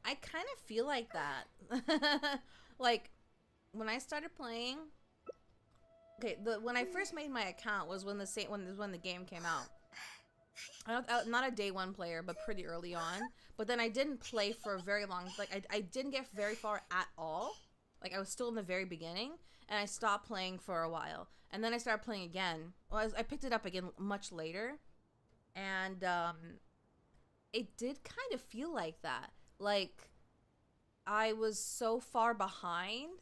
I kind of feel like that. Like, when I started playing, okay, when I first made my account was when the game came out. I'm not a day one player, but pretty early on. But then I didn't play for a very long. Like, I didn't get very far at all. Like, I was still in the very beginning, and I stopped playing for a while. And then I started playing again. Well, I picked it up again much later, and it did kind of feel like that. Like, I was so far behind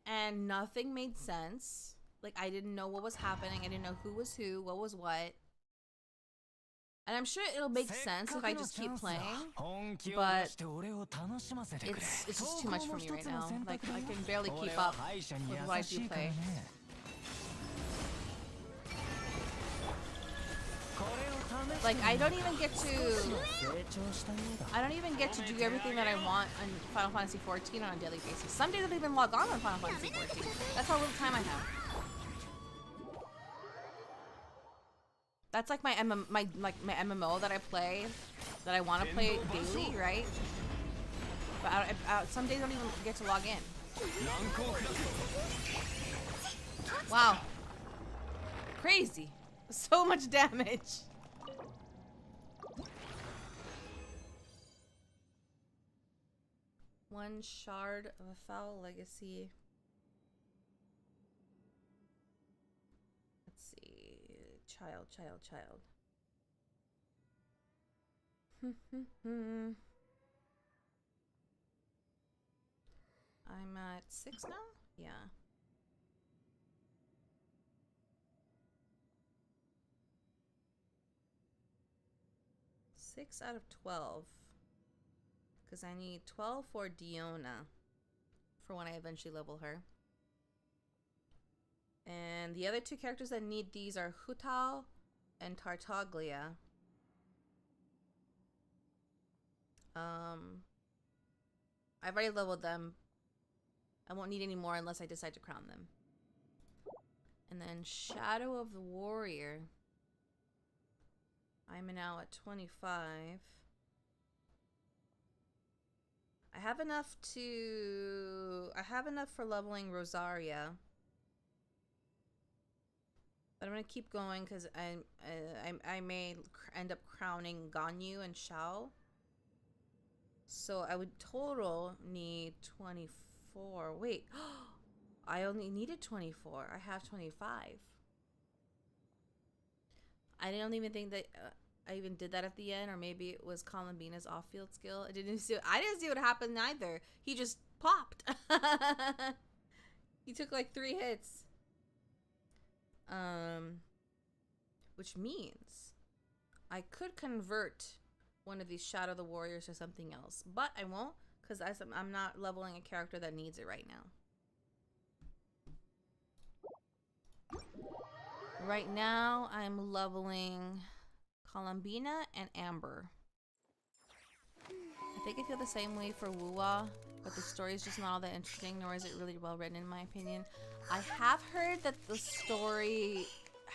and nothing made sense. Like, I didn't know what was happening. I didn't know who was who, what was what. And I'm sure it'll make sense if I just keep playing. But it's just too much for me right now. Like, I can barely keep up with what I do play. Like, I don't even get to do everything that I want on Final Fantasy XIV on a daily basis. Some days I don't even log on Final Fantasy XIV. That's how little time I have. That's like my MMO that I play, that I want to play daily, right? But some days I don't even get to log in. Wow. Crazy. So much damage. One shard of a foul legacy. Let's see. Child. I'm at 6 now? Yeah. Six out of 12. Because I need 12 for Diona. For when I eventually level her. And the other two characters that need these are Hutao and Tartaglia. I've already leveled them. I won't need any more unless I decide to crown them. And then Shadow of the Warrior. I'm now at 25. I have enough for leveling Rosaria. But I'm gonna keep going because I may end up crowning Ganyu and Shao. So I would total need 24. Wait, I only needed 24. I have 25. I don't even think that I even did that at the end, or maybe it was Columbina's off-field skill. I didn't see what happened either. He just popped. He took like 3 hits. Which means I could convert one of these Shadow the Warriors to something else, but I won't because I'm not leveling a character that needs it right now. Right now, I'm leveling Columbina and Amber. I think I feel the same way for Wuwa, but the story is just not all that interesting, nor is it really well written in my opinion. I have heard that the story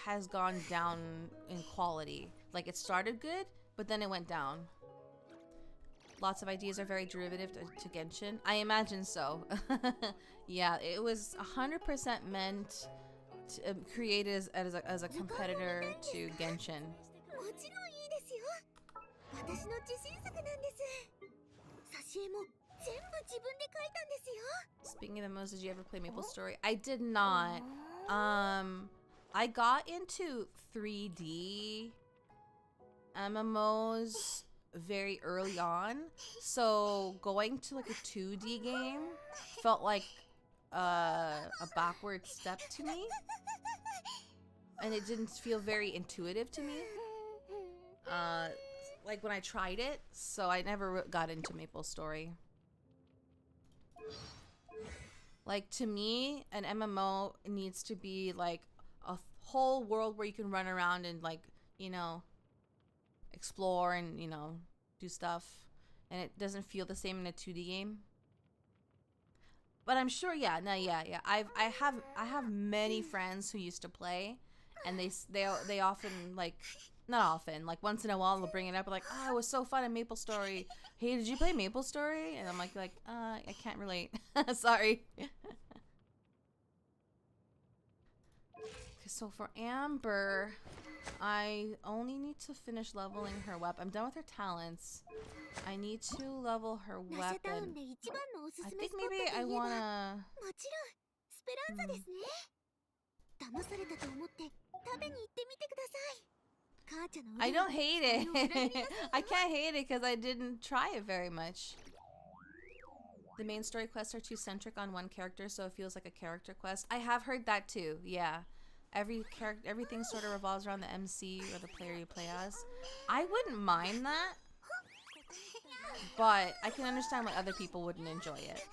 has gone down in quality. Like, it started good, but then it went down. Lots of ideas are very derivative to Genshin. I imagine so. Yeah, it was 100% meant to, created as a competitor to Genshin. Speaking of MMOs, did you ever play MapleStory? I did not. I got into 3D MMOs very early on, so going to like a 2D game felt like a backward step to me, and it didn't feel very intuitive to me. Like when I tried it, so I never got into MapleStory. Like, to me, an MMO needs to be like a whole world where you can run around and, like, you know, explore and, you know, do stuff, and it doesn't feel the same in a 2D game. But I'm sure, yeah. I have many friends who used to play, and they often, like, not often, like once in a while they'll bring it up like, oh, it was so fun in MapleStory. Hey, did you play MapleStory? And I'm like, I can't relate. Sorry. So for Amber, I only need to finish leveling her weapon. I'm done with her talents. I need to level her weapon. I think maybe I wanna... I don't hate it. I can't hate it because I didn't try it very much. The main story quests are too centric on one character, so it feels like a character quest. I have heard that too, yeah. Everything sort of revolves around the MC or the player you play as. I wouldn't mind that, but I can understand why other people wouldn't enjoy it.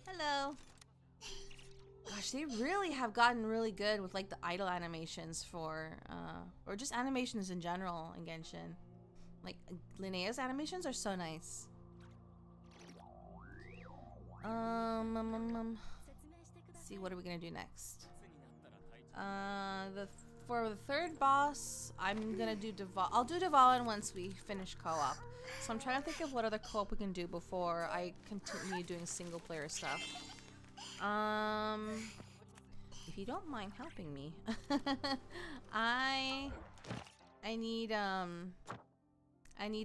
Hello. Gosh, they really have gotten really good with like the idle animations for, or just animations in general in Genshin. Like, Linnea's animations are so nice. see, what are we gonna do next? For the third boss, I'm gonna do I'll do Dvalin once we finish co-op. So I'm trying to think of what other co-op we can do before I continue doing single player stuff. If you don't mind helping me, I need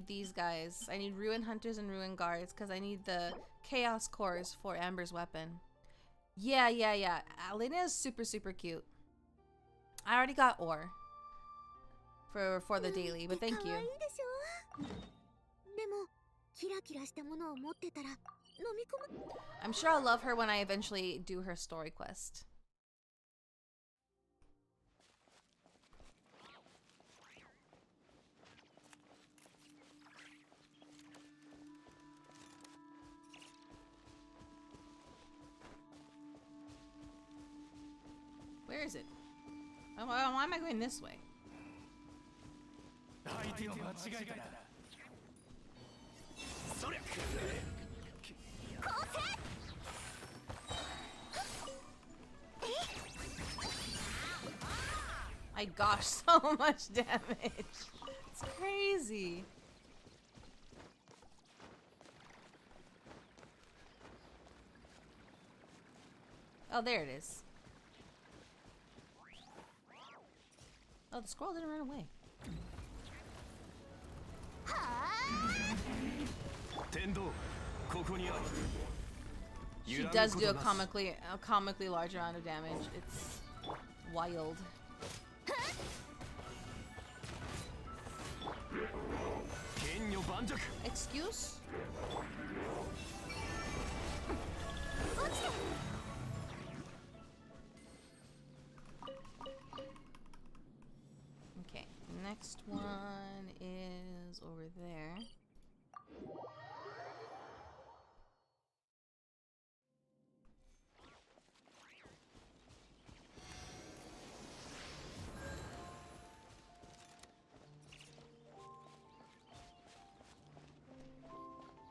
these guys. I need Ruin Hunters and Ruin Guards because I need the Chaos Cores for Amber's weapon. Yeah. Elena is super cute. I already got ore for the daily, but thank you. I'm sure I'll love her when I eventually do her story quest. Where is it? Why am I going this way? My gosh, so much damage. It's crazy. Oh, there it is. Oh, the squirrel didn't run away. She does do a comically large amount of damage. It's wild. Excuse? Okay, next one is over there.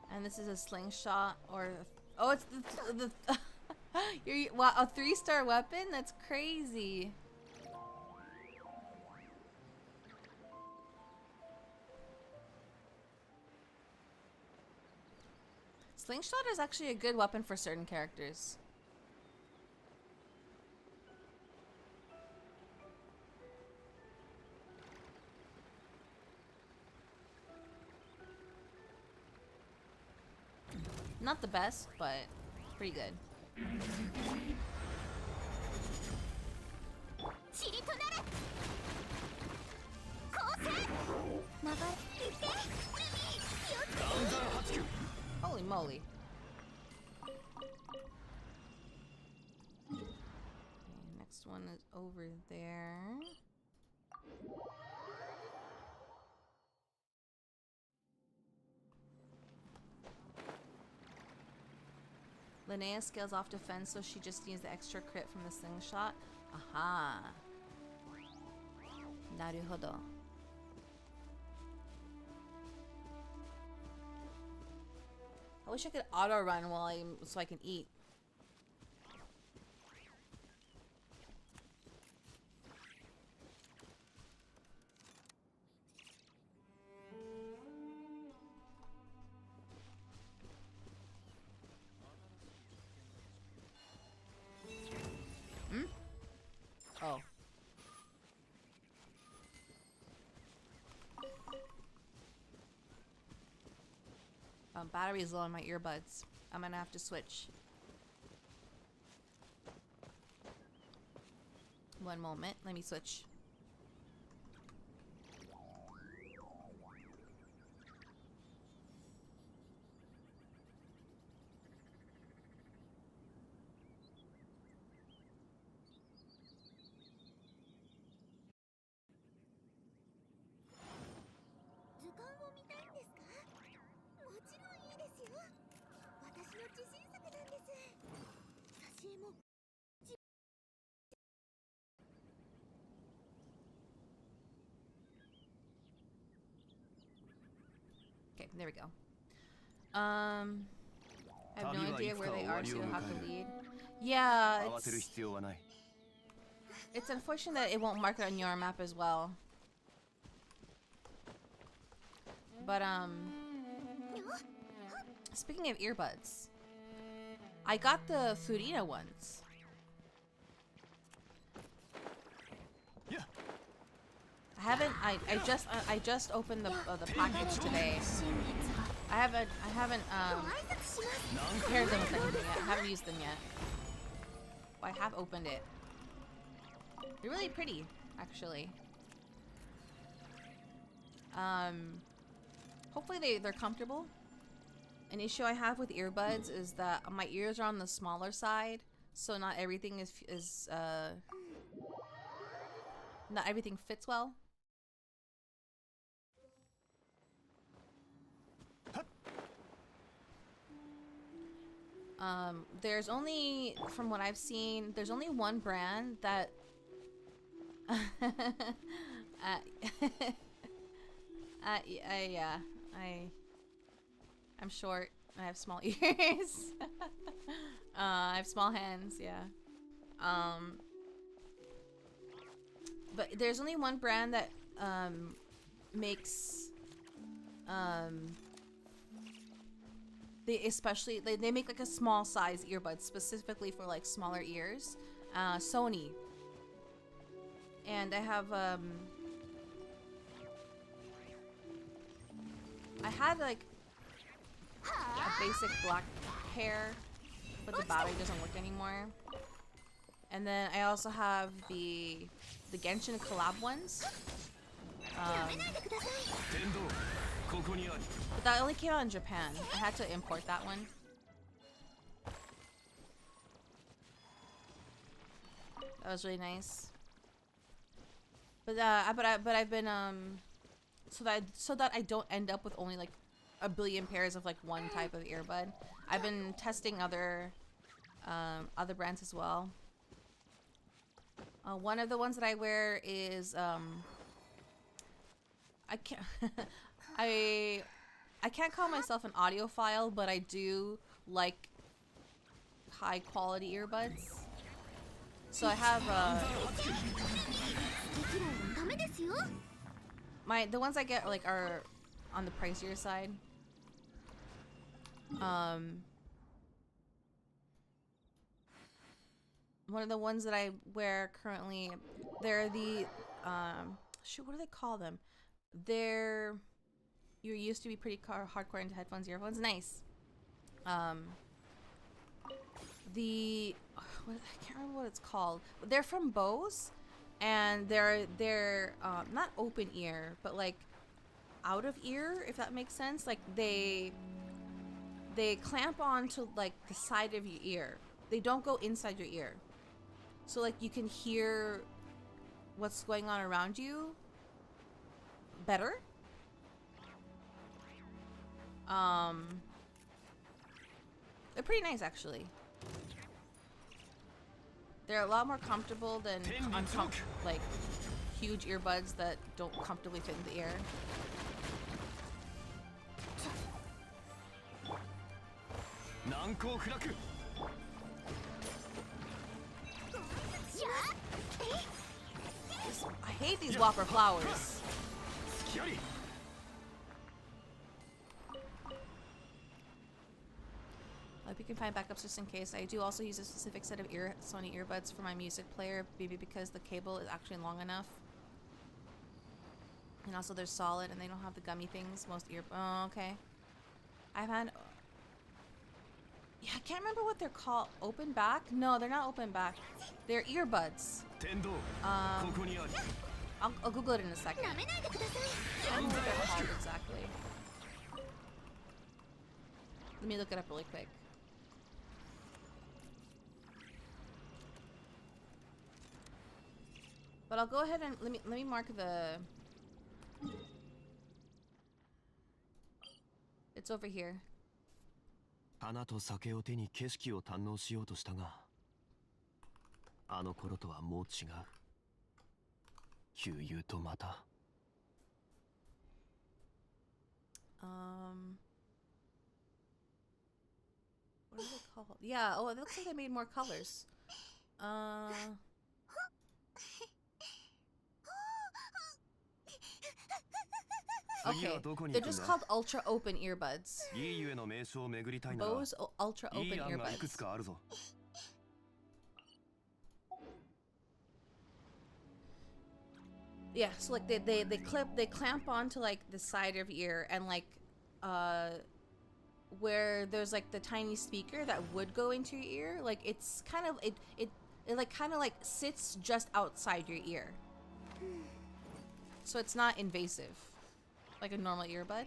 And this is a slingshot, or oh, it's the wow, a 3-star weapon? That's crazy. Slingshot is actually a good weapon for certain characters. Not the best, but pretty good. Holy moly. Okay, next one is over there. Linnea scales off defense, so she just needs the extra crit from the slingshot. Aha. Naruhodo. I wish I could auto run so I can eat. Oh. Battery's low on my earbuds. I'm gonna have to switch. One moment, let me switch. Okay, there we go. I have no idea where they are, so you'll have to lead. Yeah, 慌てる必要はない。 it's unfortunate that it won't mark it on your map as well. But speaking of earbuds, I got the Furina ones. Yeah. I just opened the package today. I haven't paired them with anything yet. I haven't used them yet. But I have opened it. They're really pretty, actually. Hopefully they're comfortable. An issue I have with earbuds is that my ears are on the smaller side, so not everything not everything fits well. There's only, from what I've seen, there's only one brand that yeah, I'm short. I have small ears. I have small hands, yeah. But there's only one brand that makes they make like a small size earbud specifically for like smaller ears. Sony. And I have I had like a basic black pair, but the battery doesn't work anymore. And then I also have the Genshin collab ones. But that only came out in Japan. I had to import that one. That was really nice. But I've been so that I don't end up with only like a billion pairs of like one type of earbud. I've been testing other brands as well. One of the ones that I wear is I can't I can't call myself an audiophile, but I do like high quality earbuds. So I have the ones I get like are on the pricier side. One of the ones that I wear currently, they're the shoot, what do they call them? You used to be pretty hardcore into headphones, earphones. Nice. I can't remember what it's called, but they're from Bose, and they're not open ear, but like out of ear, if that makes sense. Like they clamp onto like the side of your ear. They don't go inside your ear, so like you can hear what's going on around you better. They're pretty nice, actually. They're a lot more comfortable than like huge earbuds that don't comfortably fit in the ear. I hate these Whopper flowers. I hope you can find backups just in case. I do also use a specific set of Sony earbuds for my music player, maybe because the cable is actually long enough. And also they're solid and they don't have the gummy things. Oh, okay. I've had... Yeah, I can't remember what they're called. Open back? No, they're not open back. They're earbuds. I'll Google it in a second. I don't know what they're called exactly. Let me look it up really quick. But I'll go ahead and let me mark the... It's over here. 花と酒を手に景色を堪能しようとしたが、あの頃とはもう違う。悠々とまた。What What are they called? Yeah, oh, it looks like they made more colors. Okay, they're just called ultra open earbuds. Bose ultra open earbuds. Yeah, so like they clamp onto like the side of your ear, and like where there's like the tiny speaker that would go into your ear, like it's kind of it like kind of like sits just outside your ear. So it's not invasive like a normal earbud.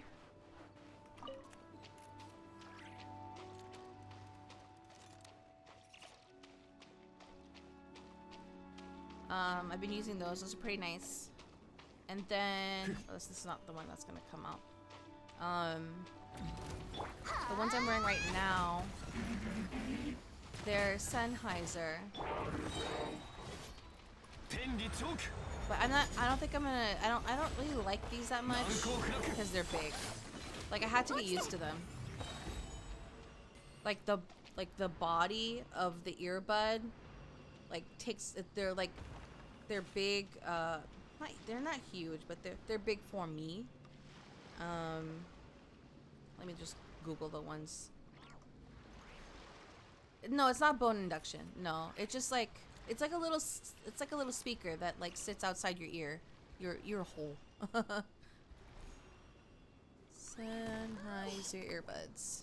I've been using those. Those are pretty nice. And then oh, this is not the one that's gonna come out. The ones I'm wearing right now, they're Sennheiser. But I don't think I'm gonna, I don't really like these that much because they're big. Like I had to get used to them. Like the body of the earbud, like they're big, they're not huge, but they're big for me. Let me just Google the ones. No, it's not bone induction. No, it's just like it's like a little speaker that like sits outside your ear, your hole. Sennheiser earbuds.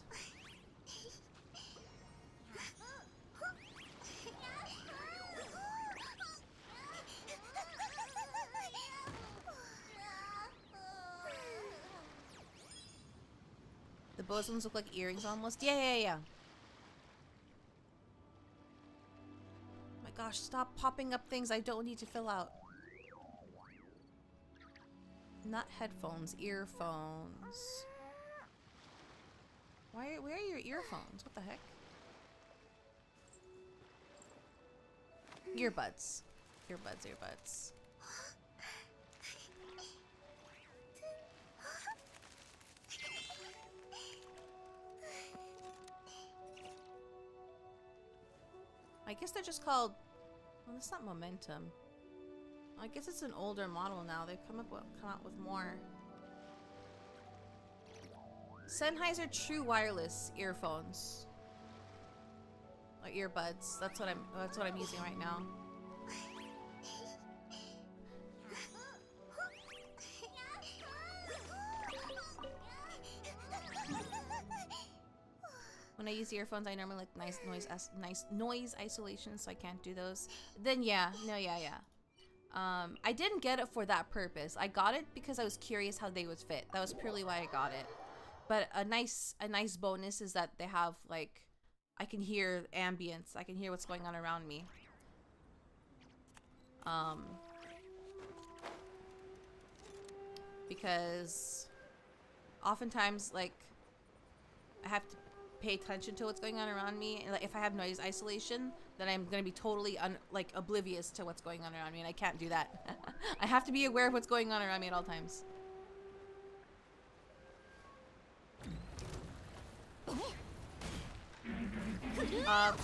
The Bose ones look like earrings almost. Yeah. My gosh, stop popping up things I don't need to fill out. Not headphones, earphones. Where are your earphones? What the heck? Earbuds. Earbuds. I guess they're just called, well, it's not Momentum. I guess it's an older model now. They've come out with more. Sennheiser True Wireless earphones. Or earbuds. That's what I'm using right now. When I use earphones, I normally like nice noise isolation, so I can't do those. Then yeah. I didn't get it for that purpose. I got it because I was curious how they would fit. That was purely why I got it. But a nice bonus is that they have like, I can hear ambience. I can hear what's going on around me. Because oftentimes like I have to pay attention to what's going on around me, and like, if I have noise isolation, then I'm gonna be totally oblivious to what's going on around me, and I can't do that. I have to be aware of what's going on around me at all times.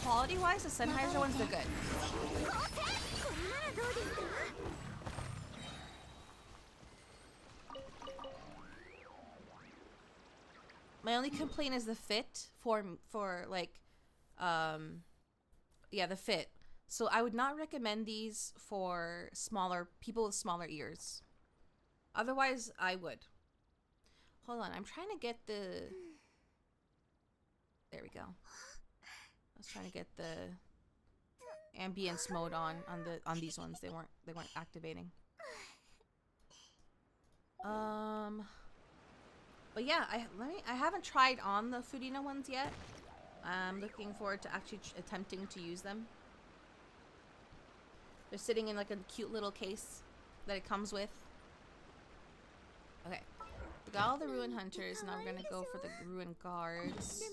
Quality wise, the Sennheiser ones are good. My only complaint is the fit for like, yeah, the fit. So I would not recommend these for people with smaller ears. Otherwise, I would. Hold on, I'm trying to get the. There we go. I was trying to get the ambience mode on these ones. They weren't activating. But yeah, I haven't tried on the Fudina ones yet. I'm looking forward to actually attempting to use them. They're sitting in like a cute little case that it comes with. Okay, we got all the ruin hunters. Now we're gonna go for the ruin guards.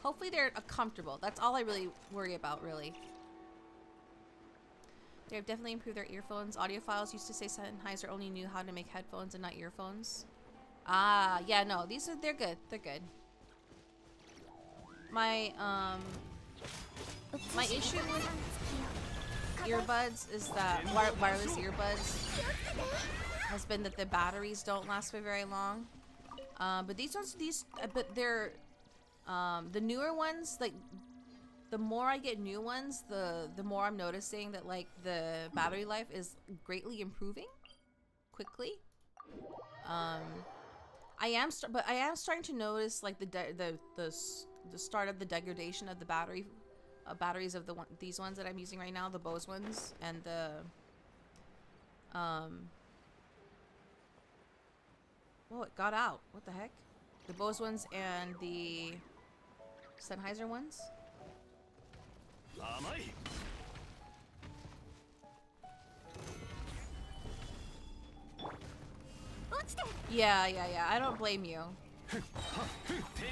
Hopefully they're comfortable. That's all I really worry about, really. They've definitely improved their earphones. Audiophiles used to say Sennheiser only knew how to make headphones and not earphones. Ah, yeah, no, they're good. They're good. My issue with earbuds is that wireless earbuds has been that the batteries don't last for very long. But these ones, but they're the newer ones, like the more I get new ones, the more I'm noticing that like the battery life is greatly improving quickly. I am starting to notice like the start of the degradation of the batteries of these ones that I'm using right now, the Bose ones, and the oh, it got out. What the heck? The Bose ones and the Sennheiser ones. Yeah. I don't blame you.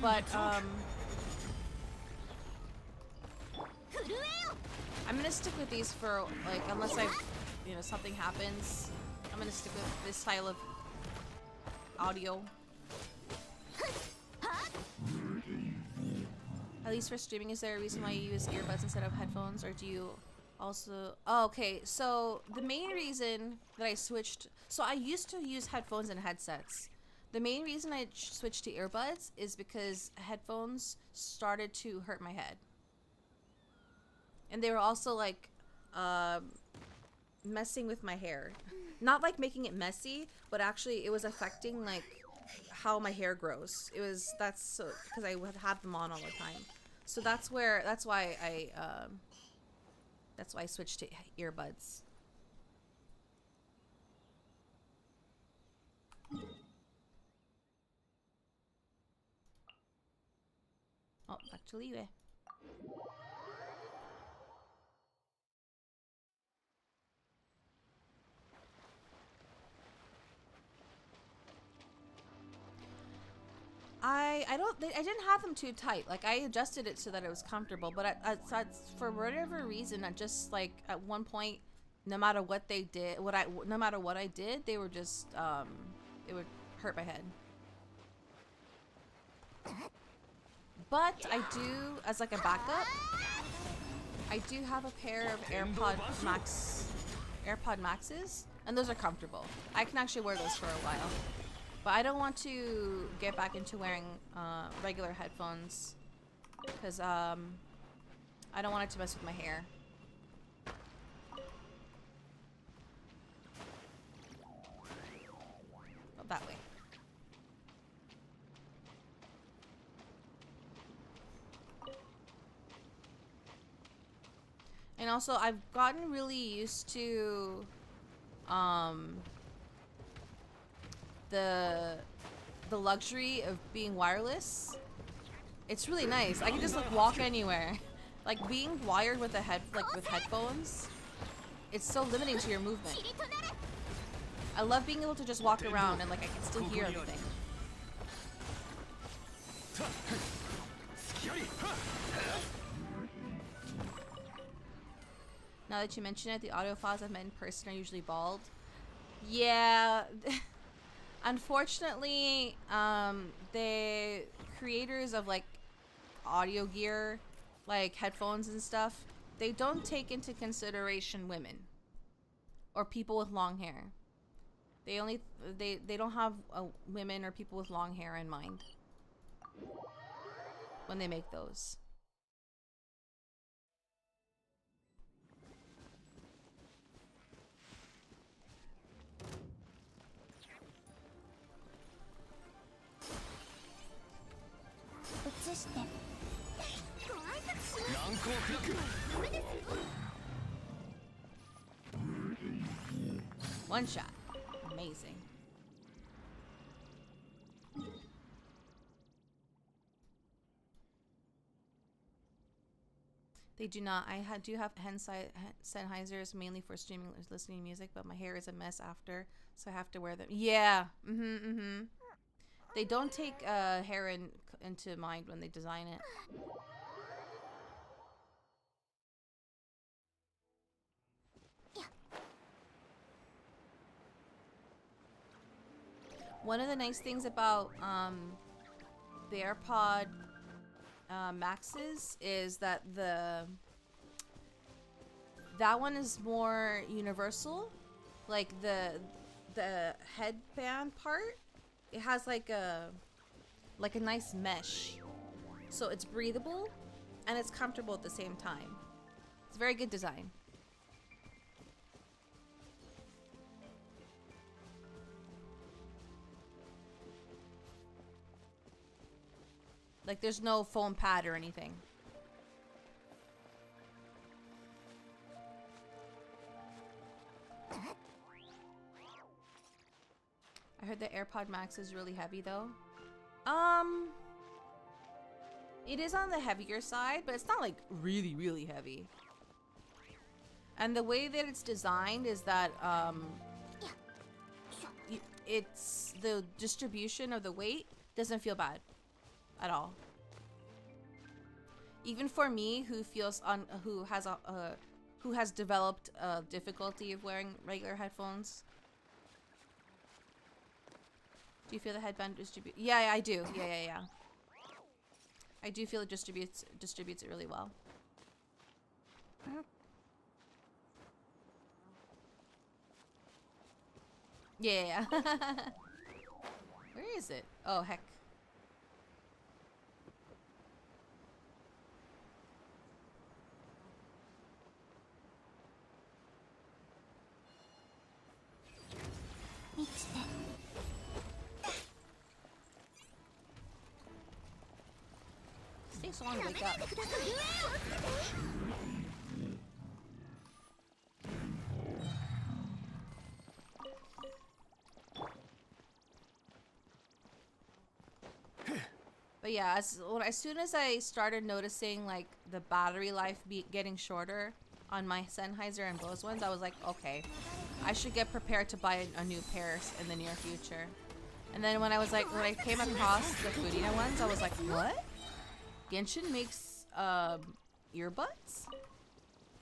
But I'm gonna stick with these for like unless something happens. I'm gonna stick with this style of audio. At least for streaming, is there a reason why you use earbuds instead of headphones, or do you also... Oh, okay, so the main reason that I switched... So I used to use headphones and headsets. The main reason I switched to earbuds is because headphones started to hurt my head. And they were also like messing with my hair. Not like making it messy, but actually it was affecting like how my hair grows. That's because I would have them on all the time. So that's why I switched to earbuds. Oh, back to Liwe. I didn't have them too tight. Like I adjusted it so that it was comfortable, but for whatever reason, I just like at one point, no matter what they did, no matter what I did, they were just it would hurt my head. But I do, as like a backup, I do have a pair of AirPod Maxes, and those are comfortable. I can actually wear those for a while. But I don't want to get back into wearing regular headphones because I don't want it to mess with my hair. Go that way. And also, I've gotten really used to the luxury of being wireless. It's really nice. I can just like walk anywhere. Like being wired with with headphones, it's so limiting to your movement. I love being able to just walk around and like I can still hear everything. Now that you mention it, the audiophiles I've met in person are usually bald. Yeah. Unfortunately, the creators of like audio gear, like headphones and stuff, they don't take into consideration women or people with long hair. They don't have women or people with long hair in mind when they make those. One shot. Amazing. They do not. I do have Sennheisers mainly for streaming, listening to music, but my hair is a mess after, so I have to wear them. Yeah. They don't take hair into mind when they design it. One of the nice things about the AirPod Maxes is that that one is more universal. Like the headband part, it has like a nice mesh, so it's breathable and it's comfortable at the same time. It's very good design. Like there's no foam pad or anything. I heard the AirPod Max is really heavy though. It is on the heavier side, but it's not like really, really heavy. And the way that it's designed is that it's the distribution of the weight doesn't feel bad at all. Even for me, who has developed a difficulty of wearing regular headphones. Do you feel the headband distribute? Yeah, I do. Yeah. I do feel it distributes it really well. Yeah. Where is it? Oh, heck. It takes so long to wake up. But yeah, as soon as I started noticing like the battery life getting shorter on my Sennheiser and Bose ones, I was like, okay, I should get prepared to buy a new pair in the near future. And then when I came across the Furina ones, I was like, what? Genshin makes earbuds?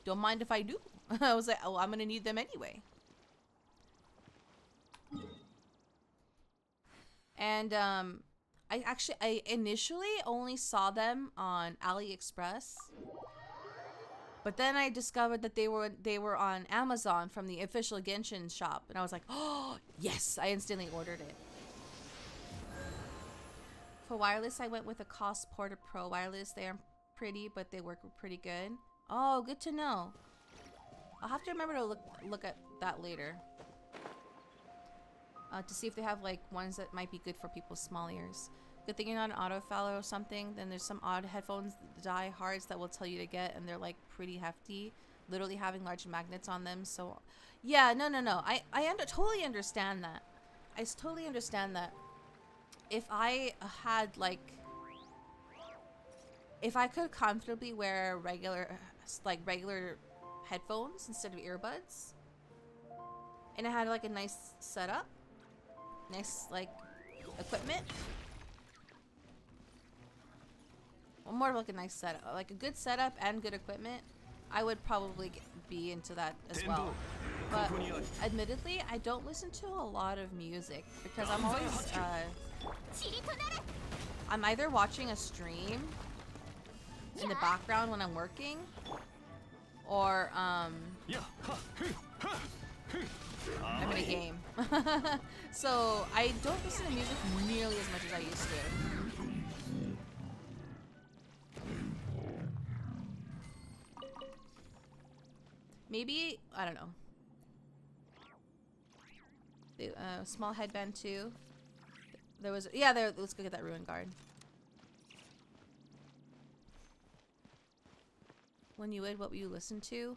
Don't mind if I do. I was like, oh, I'm gonna need them anyway. And I initially only saw them on AliExpress, but then I discovered that they were on Amazon from the official Genshin shop, and I was like, oh yes! I instantly ordered it. For wireless, I went with a Cost Porter Pro wireless. They are pretty, but they work pretty good. Oh, good to know. I'll have to remember to look at that later. To see if they have like ones that might be good for people's small ears. Good thing you're not an autofouler or something. Then there's some odd headphones, diehards, that will tell you to get, and they're like pretty hefty, literally having large magnets on them. So yeah, no. I totally understand that. I totally understand that. If I had like, if I could comfortably wear regular headphones instead of earbuds, and I had like a nice setup, nice like equipment, well, more of like a nice setup, like a good setup and good equipment, I would probably be into that as well. But admittedly, I don't listen to a lot of music because I'm always I'm either watching a stream in the background when I'm working, or I'm in a game. So I don't listen to music nearly as much as I used to. Maybe, I don't know. The small headband too. There was, yeah, there, let's go get that ruin guard. When you would, what would you listen to?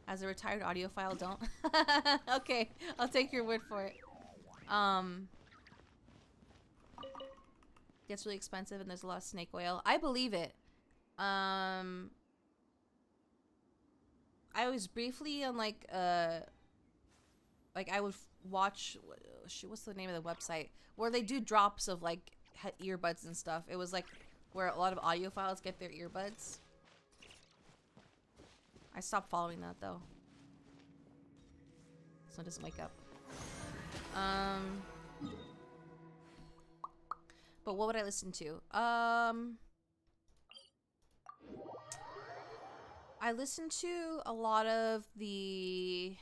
As a retired audiophile, don't. Okay, I'll take your word for it. Gets really expensive and there's a lot of snake oil. I believe it. I was briefly on like I would watch, what's the name of the website where they do drops of like earbuds and stuff. It was like where a lot of audiophiles get their earbuds. I stopped following that though. So it doesn't wake up. But what would I listen to? I listen to a lot of the...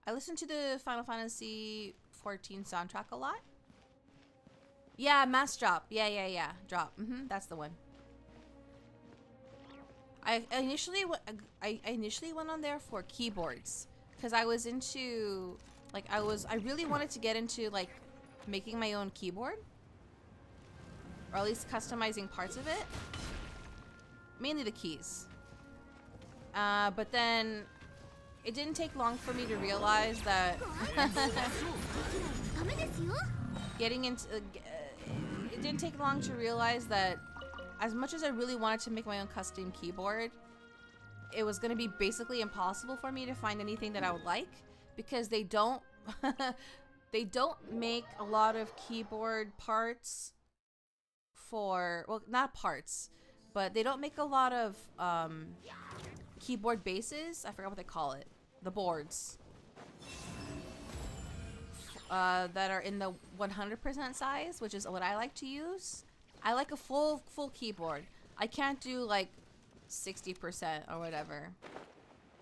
I listen to the Final Fantasy 14 soundtrack a lot. Yeah, Mass Drop. Yeah. Drop. That's the one. I initially went on there for keyboards because I was into I really wanted to get into like making my own keyboard, or at least customizing parts of it, mainly the keys. But then it didn't take long for me to realize that it didn't take long to realize that as much as I really wanted to make my own custom keyboard, it was going to be basically impossible for me to find anything that I would like, because they don't they don't make a lot of keyboard parts for, well, not parts, but they don't make a lot of keyboard bases. I forgot what they call it. The boards that are in the 100% size, which is what I like to use. I like a full keyboard. I can't do like 60% or whatever.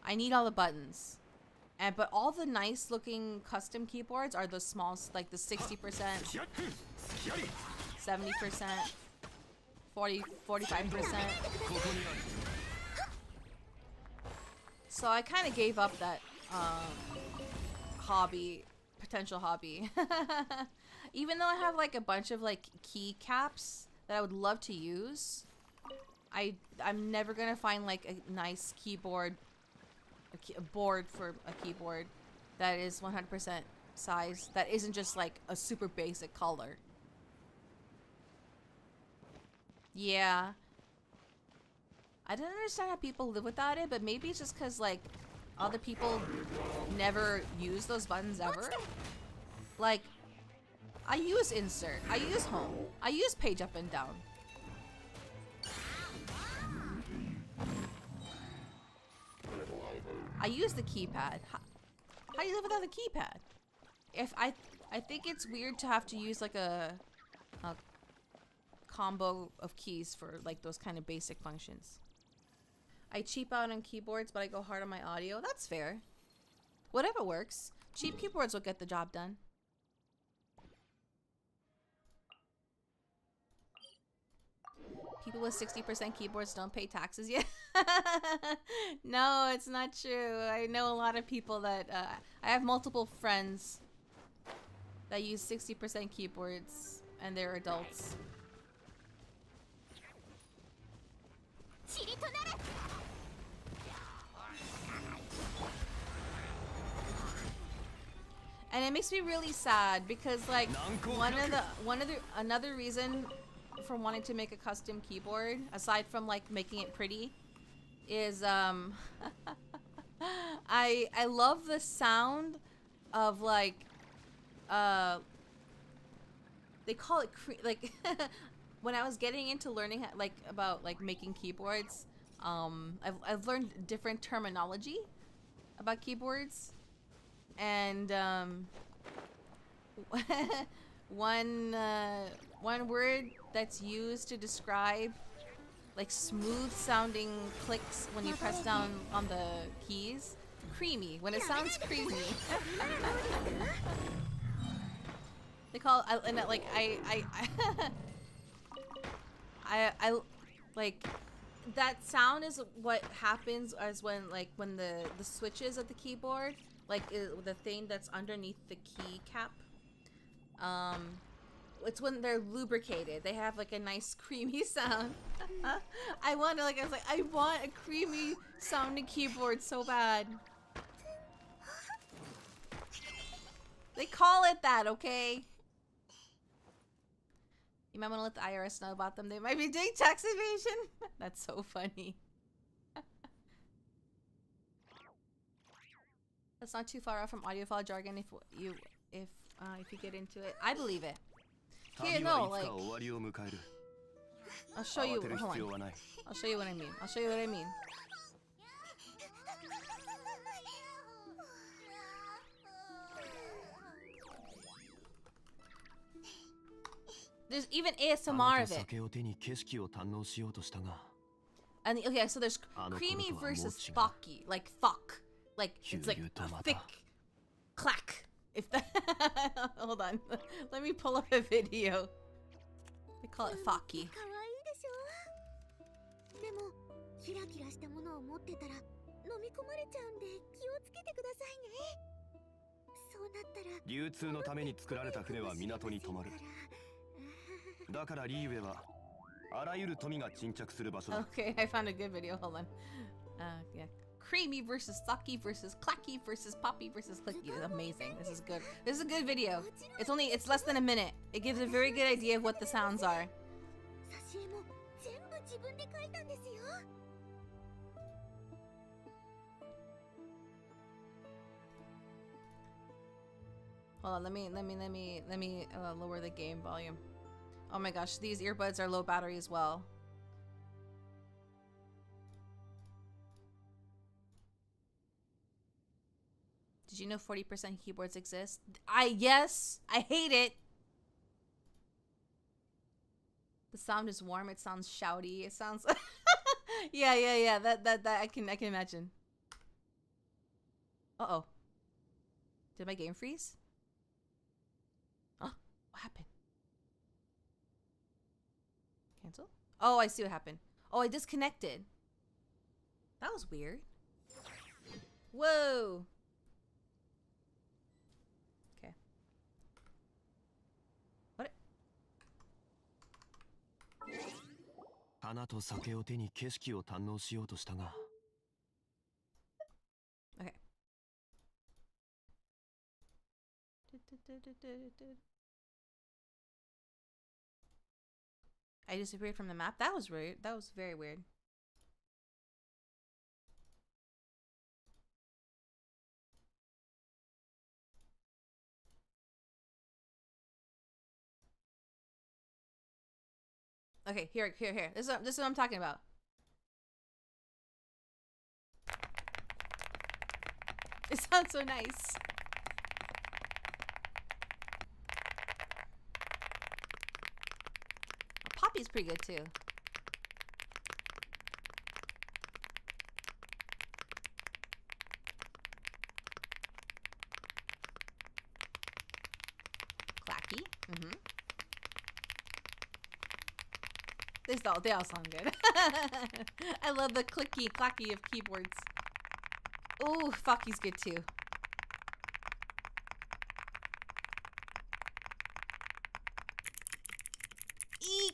I need all the buttons. But all the nice looking custom keyboards are the small, like the 60%, 70%, 45%. So I kind of gave up that potential hobby. Even though I have like a bunch of like key caps that I would love to use, I'm never gonna find like a nice keyboard, a board for a keyboard that is 100% size, that isn't just like a super basic color. Yeah. I don't understand how people live without it, but maybe it's just because like other people never use those buttons ever. Like, I use insert, I use home, I use page up and down. I use the keypad. How do you live without the keypad? If I think it's weird to have to use like a combo of keys for like those kind of basic functions. I cheap out on keyboards, but I go hard on my audio. That's fair. Whatever works. Cheap keyboards will get the job done. People with 60% keyboards don't pay taxes yet. No, it's not true. I know a lot of people that... I have multiple friends that use 60% keyboards, and they're adults. And it makes me really sad because like another reason for wanting to make a custom keyboard, aside from like making it pretty, is I love the sound of like they call it like when I was getting into learning about making keyboards, I've learned different terminology about keyboards, and one word that's used to describe like smooth sounding clicks when you press down on the keys, creamy, when it sounds creamy. They call and like I like that sound is what happens as when the switches of the keyboard, like the thing that's underneath the key cap, it's when they're lubricated. They have like a nice creamy sound. I want a creamy sounding keyboard so bad. They call it that, okay? You might want to let the IRS know about them. They might be doing tax evasion. That's so funny. That's not too far off from audiophile jargon if you get into it. I believe it. Here, no, like, I'll show you. Hold on. I'll show you what I mean. I'll show you what I mean. There's even ASMR of it. 酒を手に景色を堪能しようとしたが And okay, so there's creamy versus fucky, like fuck, like it's like a thick clack. If that, hold on, let me pull up a video. They call it fucky. でもキラキラしたものを持ってたら飲み込まれちゃうんで気をつけてくださいね。そうなったら流通のために作られた船は港に止まる。だからリーウェはあらゆる富が沈着する場所だ。Okay, I found a good video. Hold on. Yeah. Creamy versus sucky versus clacky versus poppy versus clicky. It's amazing. This is good. This is a good video. It's less than a minute. It gives a very good idea of what the sounds are. 挿絵も全部自分で描いたんですよ。Hold on, let me lower the game volume. Oh my gosh, these earbuds are low battery as well. Did you know 40% keyboards exist? Yes, I hate it. The sound is warm, it sounds shouty, it sounds yeah, that I can imagine. Uh-oh. Did my game freeze? Huh? What happened? Cancel? Oh, I see what happened. Oh, I disconnected. That was weird. Whoa. Okay. What? 花と酒を手に景色を堪能しようとしたが Okay. I disappeared from the map. That was weird. That was very weird. Okay, here. This is what I'm talking about. It sounds so nice. Poppy's pretty good too. Clacky. They all sound good. I love the clicky clacky of keyboards. Ooh, Fucky's good too.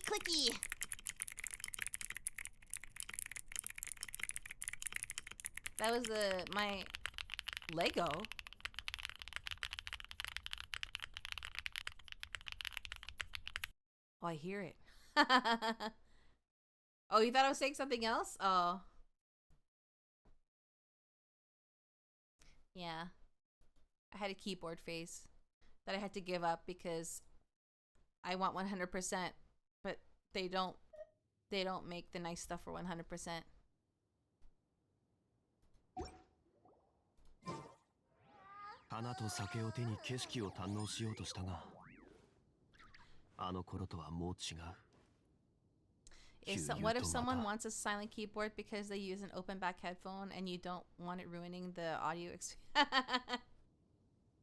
Clicky. That was my Lego. Oh, I hear it. Oh, you thought I was saying something else? Oh. Yeah. I had a keyboard phase that I had to give up because I want 100%. But they don't make the nice stuff for 100%. 花と酒を手に景色を堪能しようとしたがあの頃とはもう違う What if someone wants a silent keyboard because they use an open back headphone and you don't want it ruining the audio experience?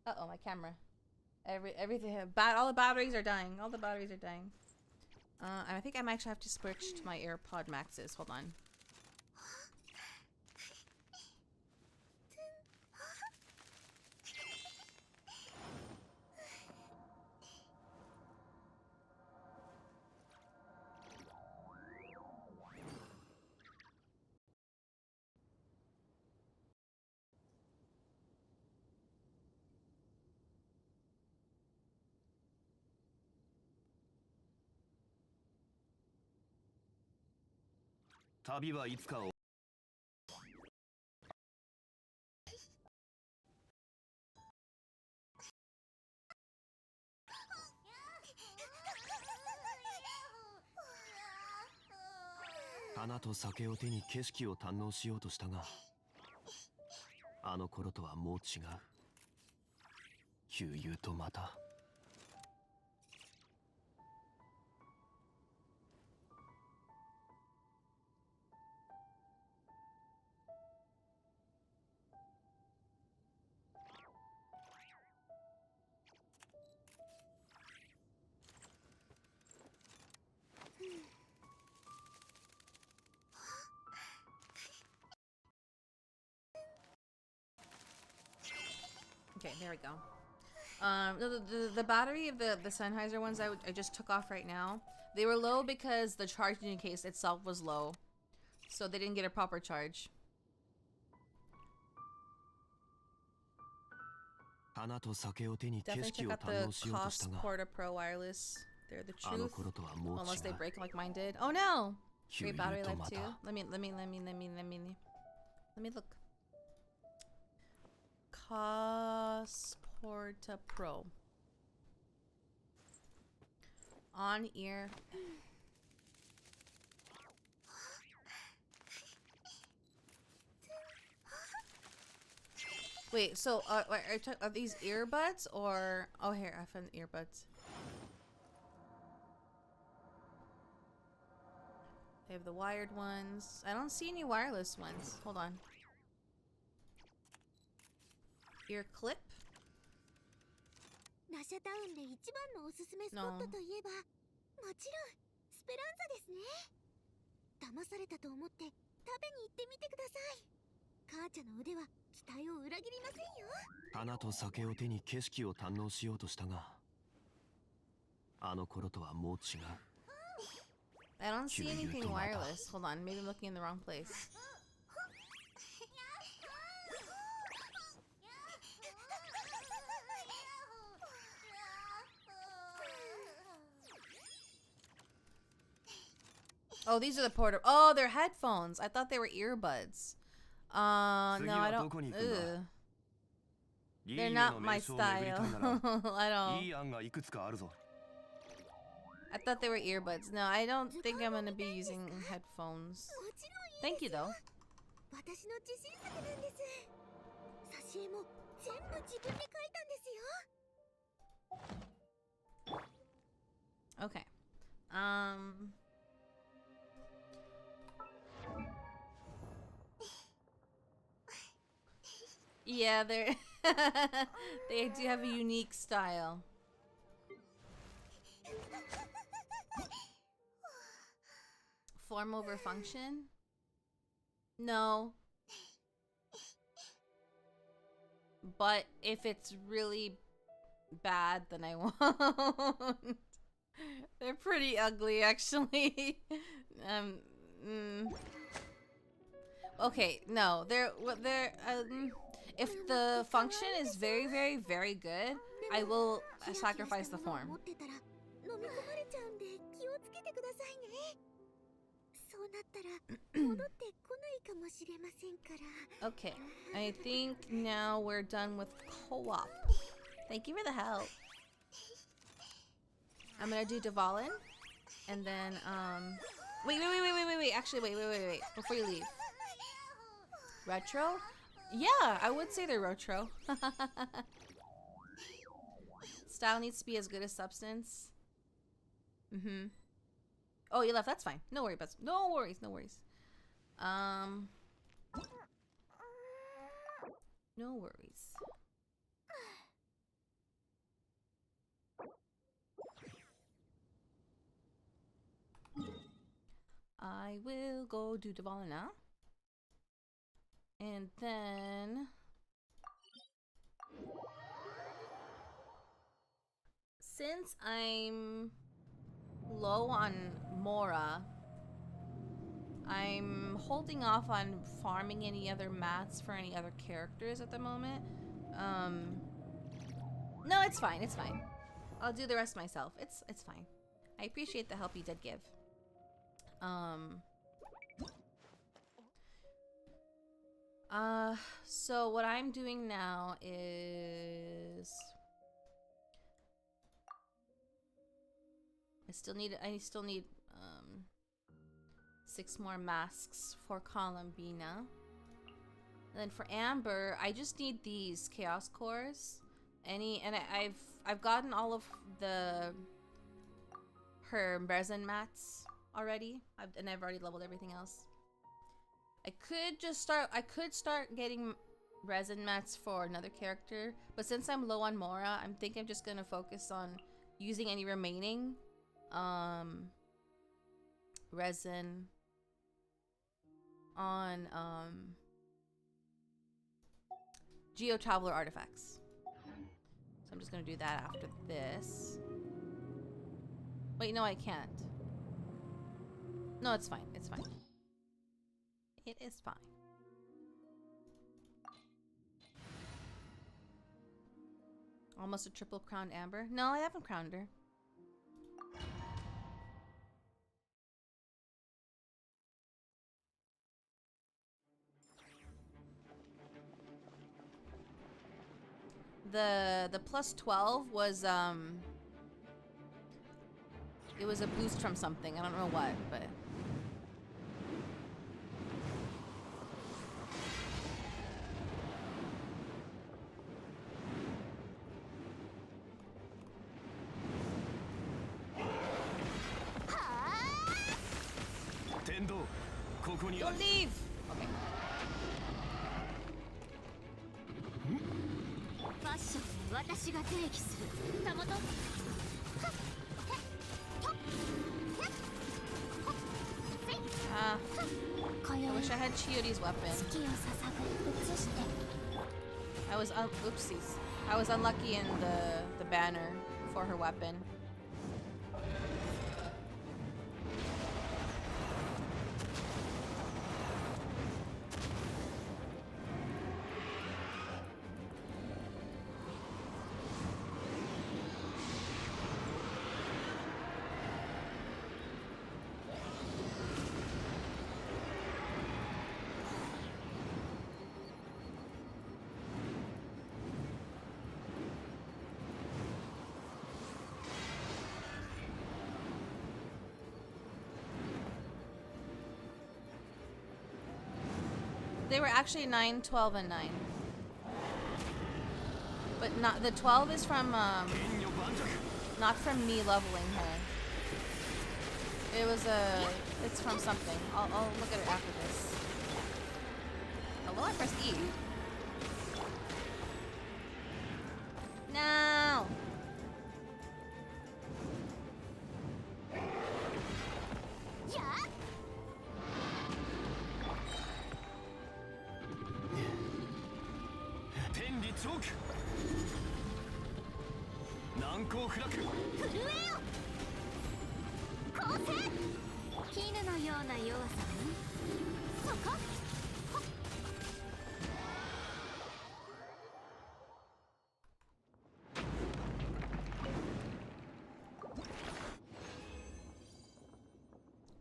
Uh-oh, my camera. Everything, all the batteries are dying. All the batteries are dying. I think I might actually have to switch to my AirPod Maxes. Hold on.旅はいつかを花と酒を手に景色を堪能しようとしたがあの頃とはもう違う悠々とまた there we go. The battery of the Sennheiser ones I just took off right now. They were low because the charging case itself was low. So they didn't get a proper charge. Definitely check out the Cost Pro wireless. They're the truth. Unless they break like mine did. Oh no! Great battery life too. Let me look. Cosporta Pro. On ear. Wait, so are these earbuds or... Oh, here, I found earbuds. They have the wired ones. I don't see any wireless ones. Hold on. Ear clip? ナシャタウンで一番のおすすめスポットといえば、もちろんスペランザですね。騙されたと思って食べに行ってみてください。母ちゃんの腕は期待を裏切りませんよ。花と酒を手に景色を堪能しようとしたが、あの頃とはもう違う。I don't see anything wireless. Hold on, maybe I'm looking in the wrong place. Oh, these are the portable. Oh, they're headphones. I thought they were earbuds. No, I don't. Ugh. They're not my style. I don't. I thought they were earbuds. No, I don't think I'm gonna be using headphones. Thank you, though. Okay. Yeah, they're they do have a unique style. Form over function? No. But if it's really bad, then I won't. They're pretty ugly, actually. Okay, no, they're if the function is very, very, very good, I will sacrifice the form. Okay, I think now we're done with co-op. Thank you for the help. I'm gonna do Dvalin, and then wait. Actually, wait. Before you leave, retro. Yeah, I would say they're retro. Style needs to be as good as substance. Oh, you left. That's fine. No worries. No worries. No worries. I will go do Dvalin now. And then... Since I'm low on Mora, I'm holding off on farming any other mats for any other characters at the moment. No, it's fine. I'll do the rest myself. It's fine. I appreciate the help you did give. So what I'm doing now is I still need 6 more masks for Columbina. And then for Amber, I just need these chaos cores. I've gotten all of her resin mats already. I've already leveled everything else. I could start getting resin mats for another character, but since I'm low on Mora, I'm just gonna focus on using any remaining resin on Geo Traveler artifacts. So I'm just gonna do that after this. Wait, no, I can't. No, it's fine. It's fine. It is fine. Almost a triple crowned Amber. No, I haven't crowned her. The plus 12 was it was a boost from something. I don't know what, but don't leave. Okay. ファッションは私が定義する。たもと。I wish I had Chiyoti's weapon. I was oopsies. I was unlucky in the banner for her weapon. They were actually 9, 12, and 9. But not the 12 is from not from me leveling her. It was it's from something. I'll look at it after this. Hello, I pressed E. No.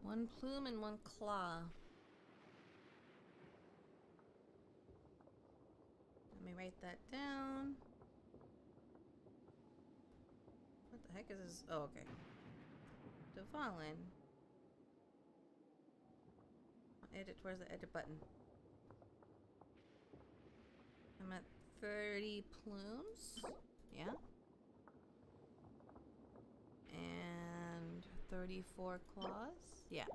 One plume and one claw. Let me write that down. What the heck is this? Oh, okay. Devlin. Edit, where's the edit button? I'm at 30 plumes. Yeah. And 34 claws. Yeah.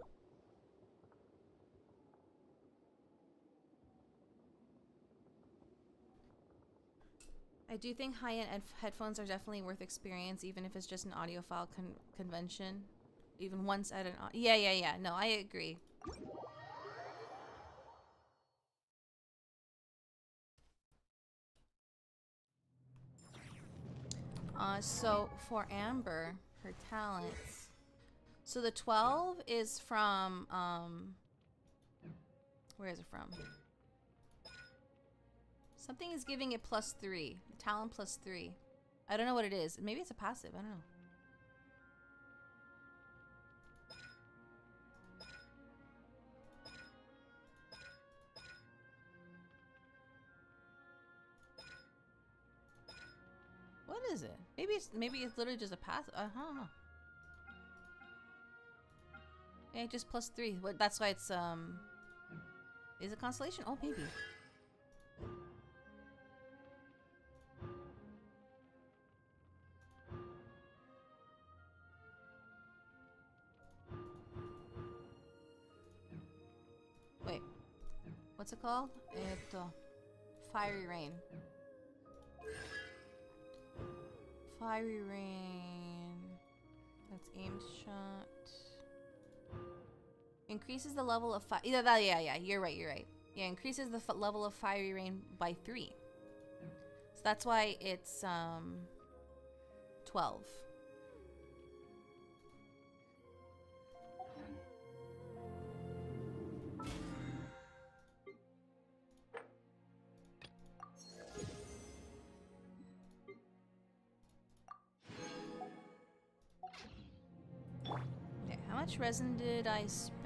I do think high-end headphones are definitely worth experience, even if it's just an audiophile convention. Even once at an... Yeah. No, I agree. So for Amber, her talents. So the 12 is from, where is it from? Something is giving it +3. Talent +3. I don't know what it is. Maybe it's a passive. I don't know. What is it? Maybe it's literally just a passive. I don't know. Yeah, just +3. What? That's why it's Is it constellation? Oh, maybe. Wait, what's it called? Fiery Rain. Fiery Rain. That's aim shot. Increases the level of fire. Yeah, you're right. Yeah, increases the level of Fiery Rain by 3. So that's why it's 12. Okay, how much resin did I spend?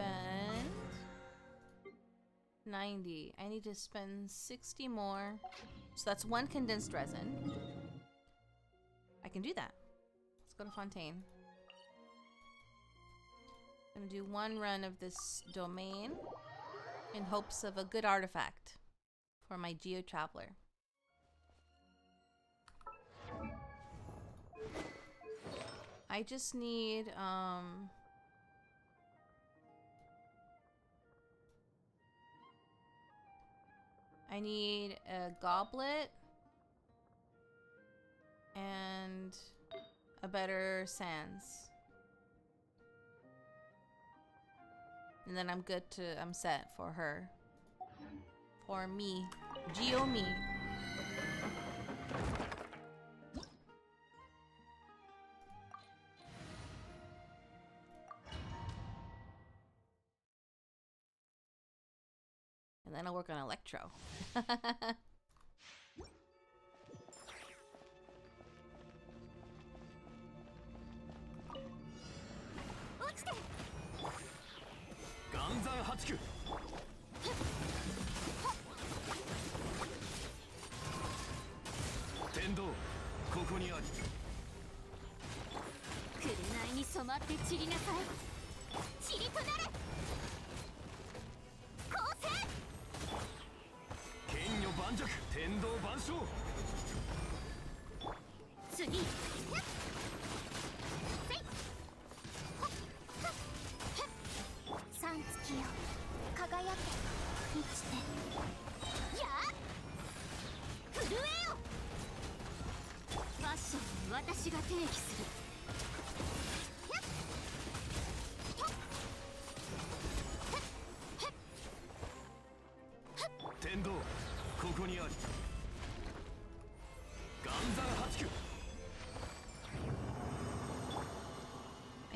90. I need to spend 60 more. So that's 1 condensed resin. I can do that. Let's go to Fontaine. I'm gonna do 1 run of this domain in hopes of a good artifact for my Geo Traveler. I just need I need a goblet and a better sands. And then I'm good to, I'm set for her. For me. Geo me. And then I'll work on Electro.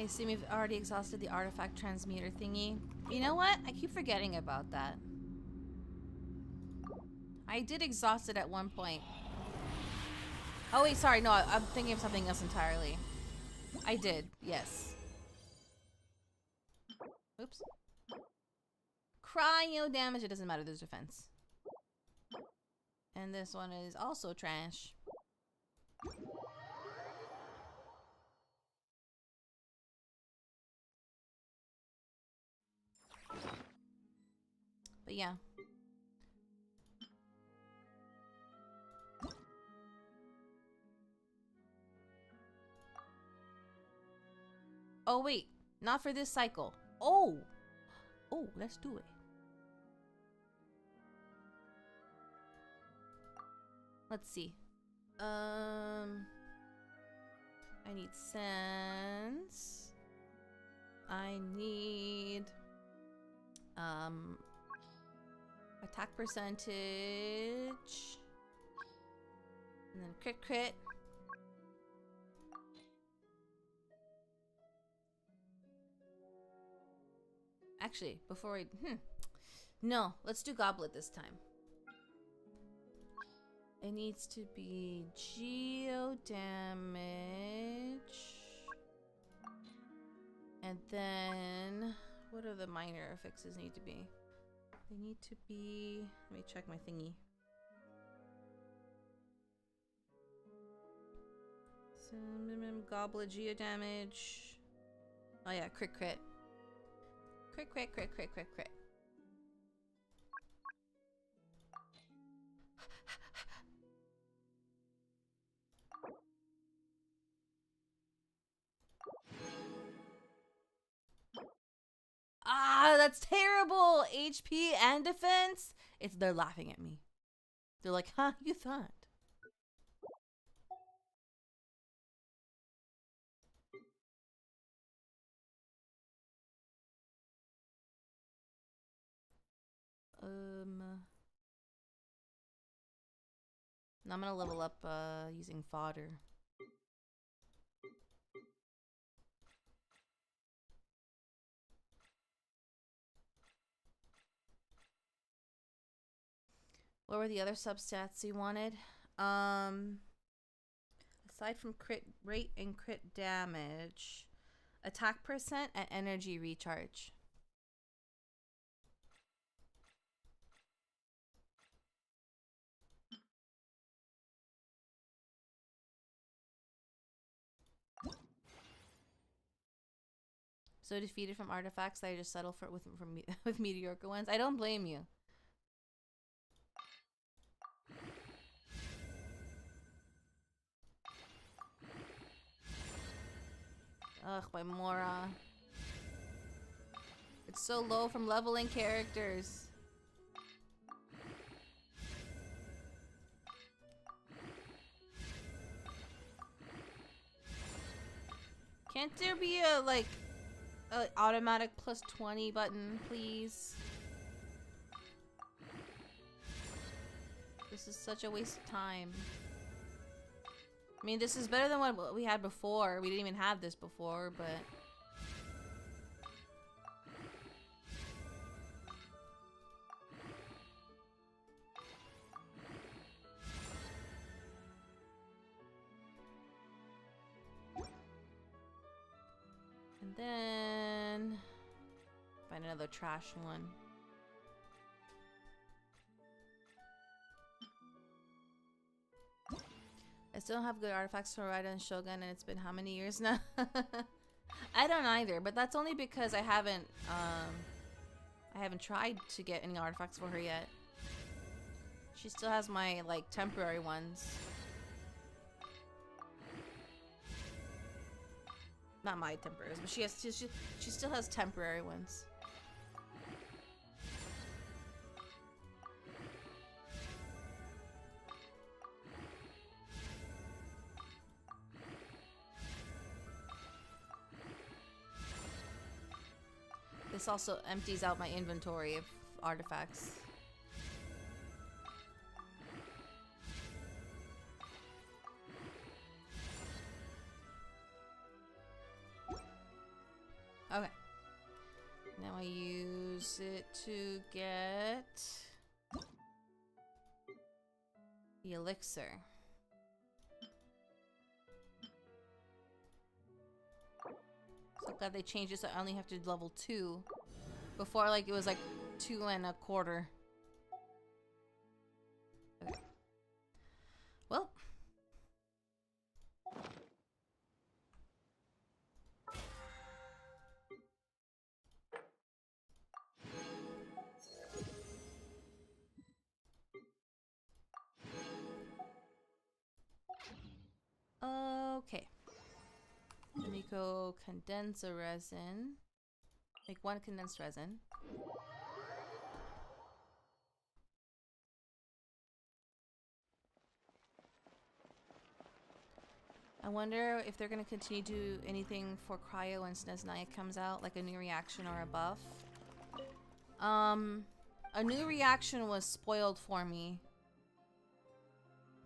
I assume you've already exhausted the artifact transmuter thingy. You know what? I keep forgetting about that. I did exhaust it at one point. Oh wait, sorry, no, I'm thinking of something else entirely. I did, yes. Oops. Cryo damage, it doesn't matter, there's defense. And this one is also trash. But yeah. Oh wait, not for this cycle. Oh! Oh, let's do it. Let's see. I need sense. I need attack percentage. And then crit. Actually, before we no, let's do goblet this time. It needs to be geo damage. And then what are the minor affixes need to be? They need to be, let me check my thingy. So, goblet geo damage. Oh yeah, crit. Crit. Ah, that's terrible! HP and defense? They're laughing at me. They're like, huh, you thought. Now I'm gonna level up using fodder. What were the other substats you wanted? Aside from crit rate and crit damage, attack percent and energy recharge. So defeated from artifacts that I just settle for with mediocre ones. I don't blame you. Ugh, by Mora. It's so low from leveling characters. Can't there be a automatic plus 20 button, please? This is such a waste of time. I mean, this is better than what we had before. We didn't even have this before, but... And then... find another trash one. I still don't have good artifacts for Raida and Shogun, and it's been how many years now? I don't either, but that's only because I haven't tried to get any artifacts for her yet. She still has my temporary ones. Not my temporaries, but she still has temporary ones. This also empties out my inventory of artifacts. Okay. Now I use it to get the elixir. So glad they changed it so I only have to level 2. Before, it was 2 1/4. Okay. Well. Okay. Let me go condense a resin. Make 1 condensed resin. I wonder if they're going to continue to do anything for Cryo when Sneznaya comes out, like a new reaction or a buff. A new reaction was spoiled for me,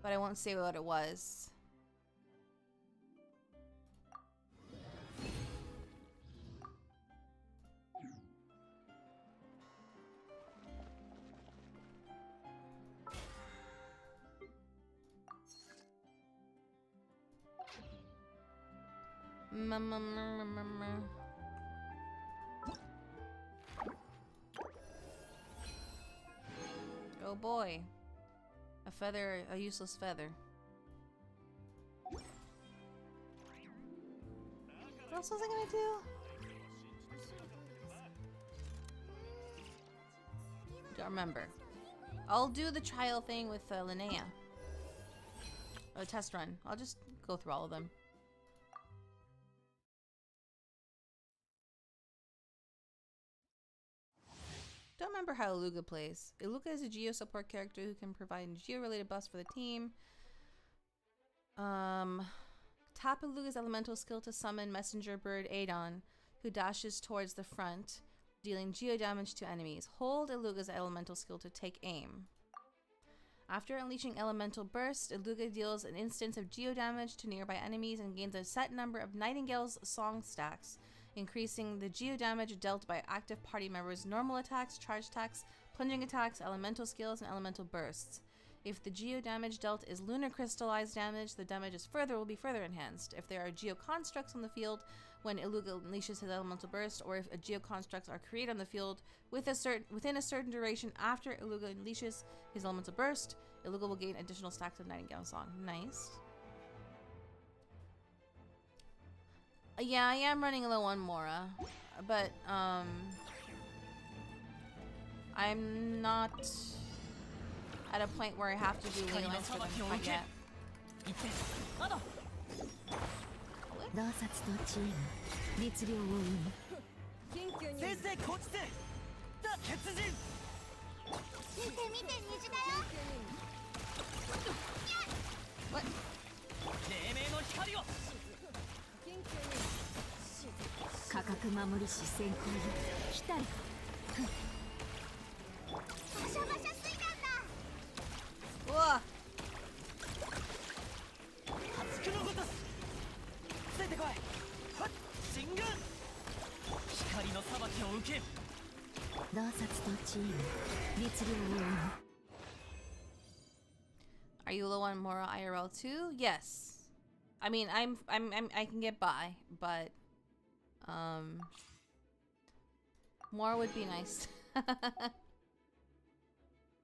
but I won't say what it was. Oh boy. A feather, a useless feather. What else was I gonna do? Don't remember. I'll do the trial thing with Linnea. A test run. I'll just go through all of them. Don't remember how Iluga plays. Iluga is a Geo support character who can provide Geo-related buffs for the team. Tap Iluga's elemental skill to summon Messenger Bird Adon, who dashes towards the front, dealing Geo damage to enemies. Hold Iluga's elemental skill to take aim. After unleashing Elemental Burst, Iluga deals an instance of Geo damage to nearby enemies and gains a set number of Nightingale's song stacks, increasing the Geo damage dealt by active party members' normal attacks, charge attacks, plunging attacks, elemental skills, and elemental bursts. If the geo damage dealt is lunar crystallized damage, the damage will be further enhanced. If there are geo constructs on the field when Iluga unleashes his elemental burst, or if geo constructs are created on the field within a certain duration after Iluga unleashes his elemental burst, Iluga will gain additional stacks of Nightingale Song. Nice. Yeah, I am running low on Mora, but I'm not at a point where I have to do ley lines for them quite yet. What? 価格守りし先行よ来たりバシャバシャ水弾だうわ初のごとすついてこいはっ神軍光の裁きを受け洞察とチーム律令を生む Are you low on Mora IRL too? Yes. I mean, I can get by, but more would be nice.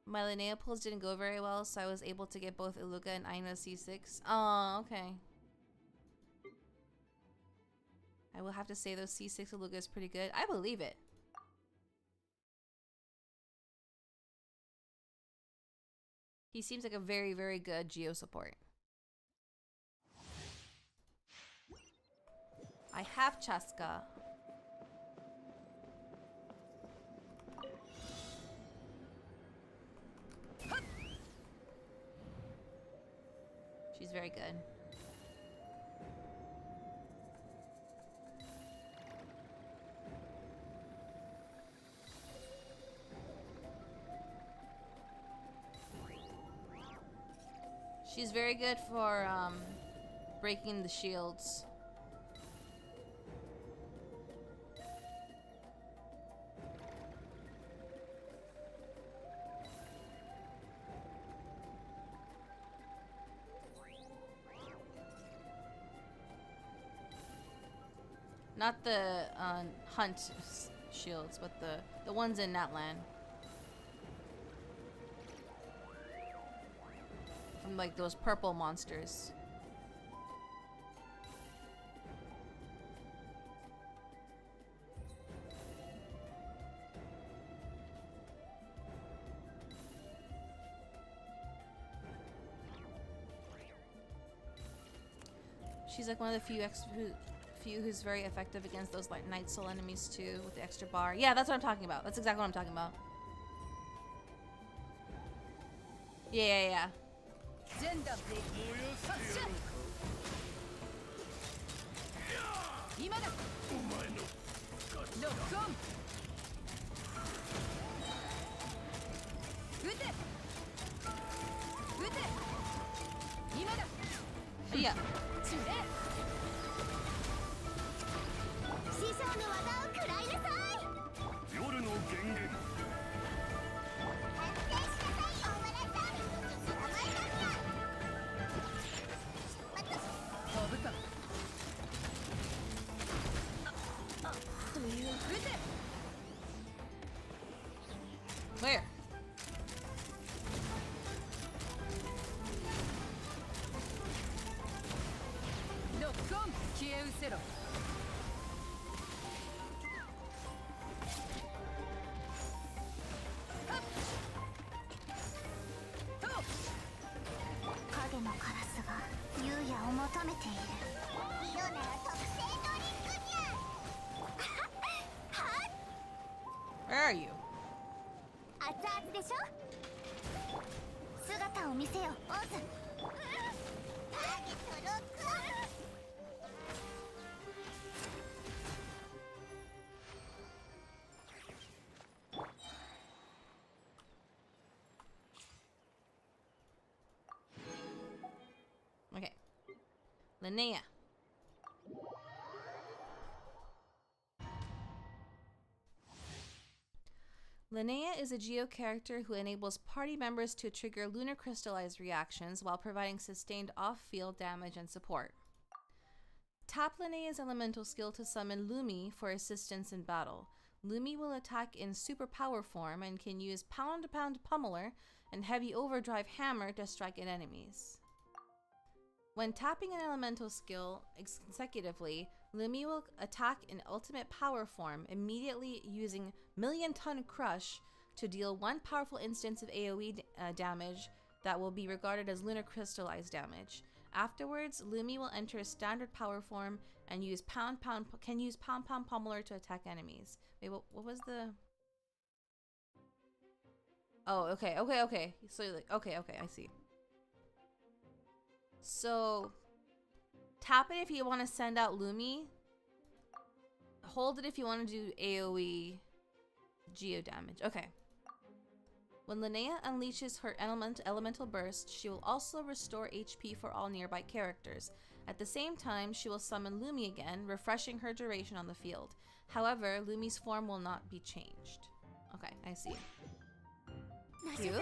My Linnea pulls didn't go very well, so I was able to get both Iluga and Aina C6. Oh, okay. I will have to say those C6 Iluga is pretty good. I believe it. He seems like a very, very good Geo support. I have Chaska. She's very good. She's very good for breaking the shields. Not the hunt shields, but the ones in Natlan. From like those purple monsters. She's like one of the few who's very effective against those like Night Soul enemies too, with the extra bar. Yeah, that's what I'm talking about. That's exactly what I'm talking about. Yeah. Yeah. 師匠の技を食らいなさい夜の源源反省しなさい大村さん捕まえたんだ飛ぶかという撃て Where? Where are you? 熱々でしょ姿を見せよオズターゲットロックオン Okay. Linnea. Linnea is a Geo character who enables party members to trigger lunar crystallized reactions while providing sustained off-field damage and support. Tap Linnea's elemental skill to summon Lumi for assistance in battle. Lumi will attack in super power form and can use pound-to-pound pummeler and heavy overdrive hammer to strike at enemies. When tapping an elemental skill consecutively, Lumi will attack in ultimate power form, immediately using Million Ton Crush to deal one powerful instance of AoE damage that will be regarded as lunar crystallized damage. Afterwards, Lumi will enter standard power form and use pound pound pummeler to attack enemies. Wait, what was the? Oh, okay. So like, okay, I see. So, tap it if you want to send out Lumi. Hold it if you want to do AoE geo damage. Okay. When Linnea unleashes her elemental burst, she will also restore HP for all nearby characters. At the same time, she will summon Lumi again, refreshing her duration on the field. However, Lumi's form will not be changed. Okay, I see. Cute.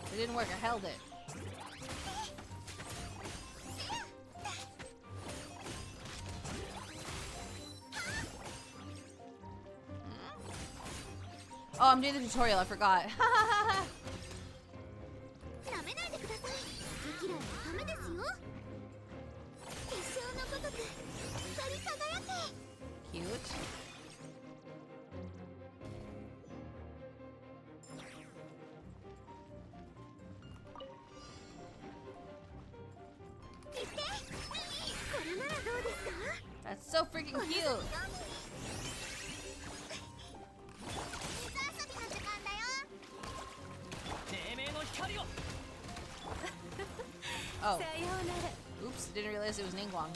It didn't work, I held it. Oh, I'm doing the tutorial, I forgot. Cute. That's so freaking cute. Oh. Oops, didn't realize it was Ningguang.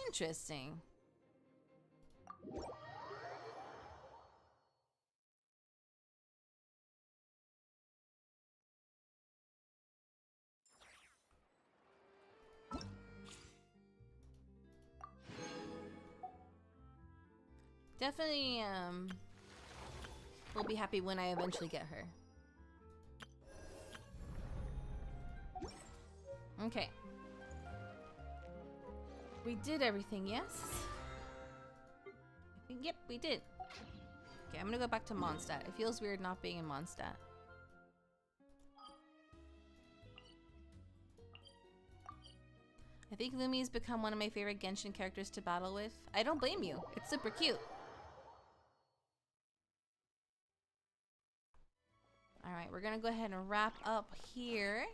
Interesting. Definitely, we'll be happy when I eventually get her. Okay. We did everything, yes? I think, yep, we did. Okay, I'm gonna go back to Mondstadt. It feels weird not being in Mondstadt. I think Lumi's become one of my favorite Genshin characters to battle with. I don't blame you. It's super cute. Alright, we're gonna go ahead and wrap up here.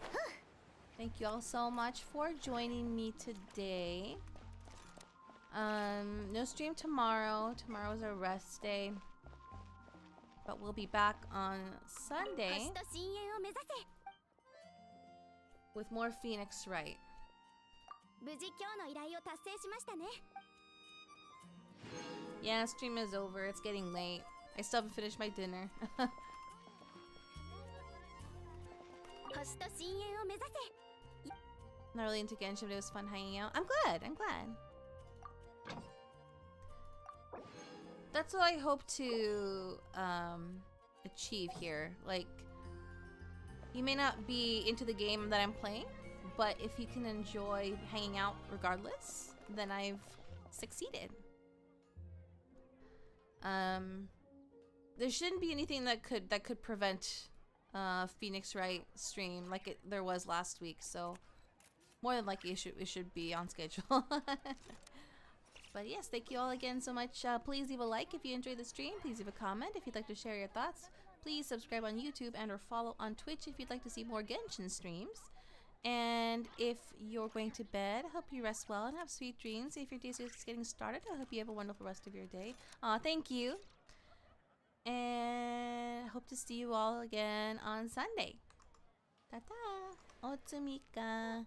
Thank you all so much for joining me today. No stream tomorrow. Tomorrow's a rest day. But we'll be back on Sunday with more Phoenix Wright. Yeah, stream is over. It's getting late. I still haven't finished my dinner. Not really into Genshin, but it was fun hanging out. I'm glad. That's what I hope to achieve here. Like, you may not be into the game that I'm playing, but if you can enjoy hanging out regardless, then I've succeeded. There shouldn't be anything that could prevent Phoenix Wright stream like there was last week, so more than likely it should be on schedule. But yes, thank you all again so much. Please leave a like if you enjoyed the stream. Please leave a comment if you'd like to share your thoughts. Please subscribe on YouTube and or follow on Twitch if you'd like to see more Genshin streams. And if you're going to bed, I hope you rest well and have sweet dreams. If your day is just getting started, I hope you have a wonderful rest of your day. Thank you. And I hope to see you all again on Sunday. Ta-ta! Otsumika.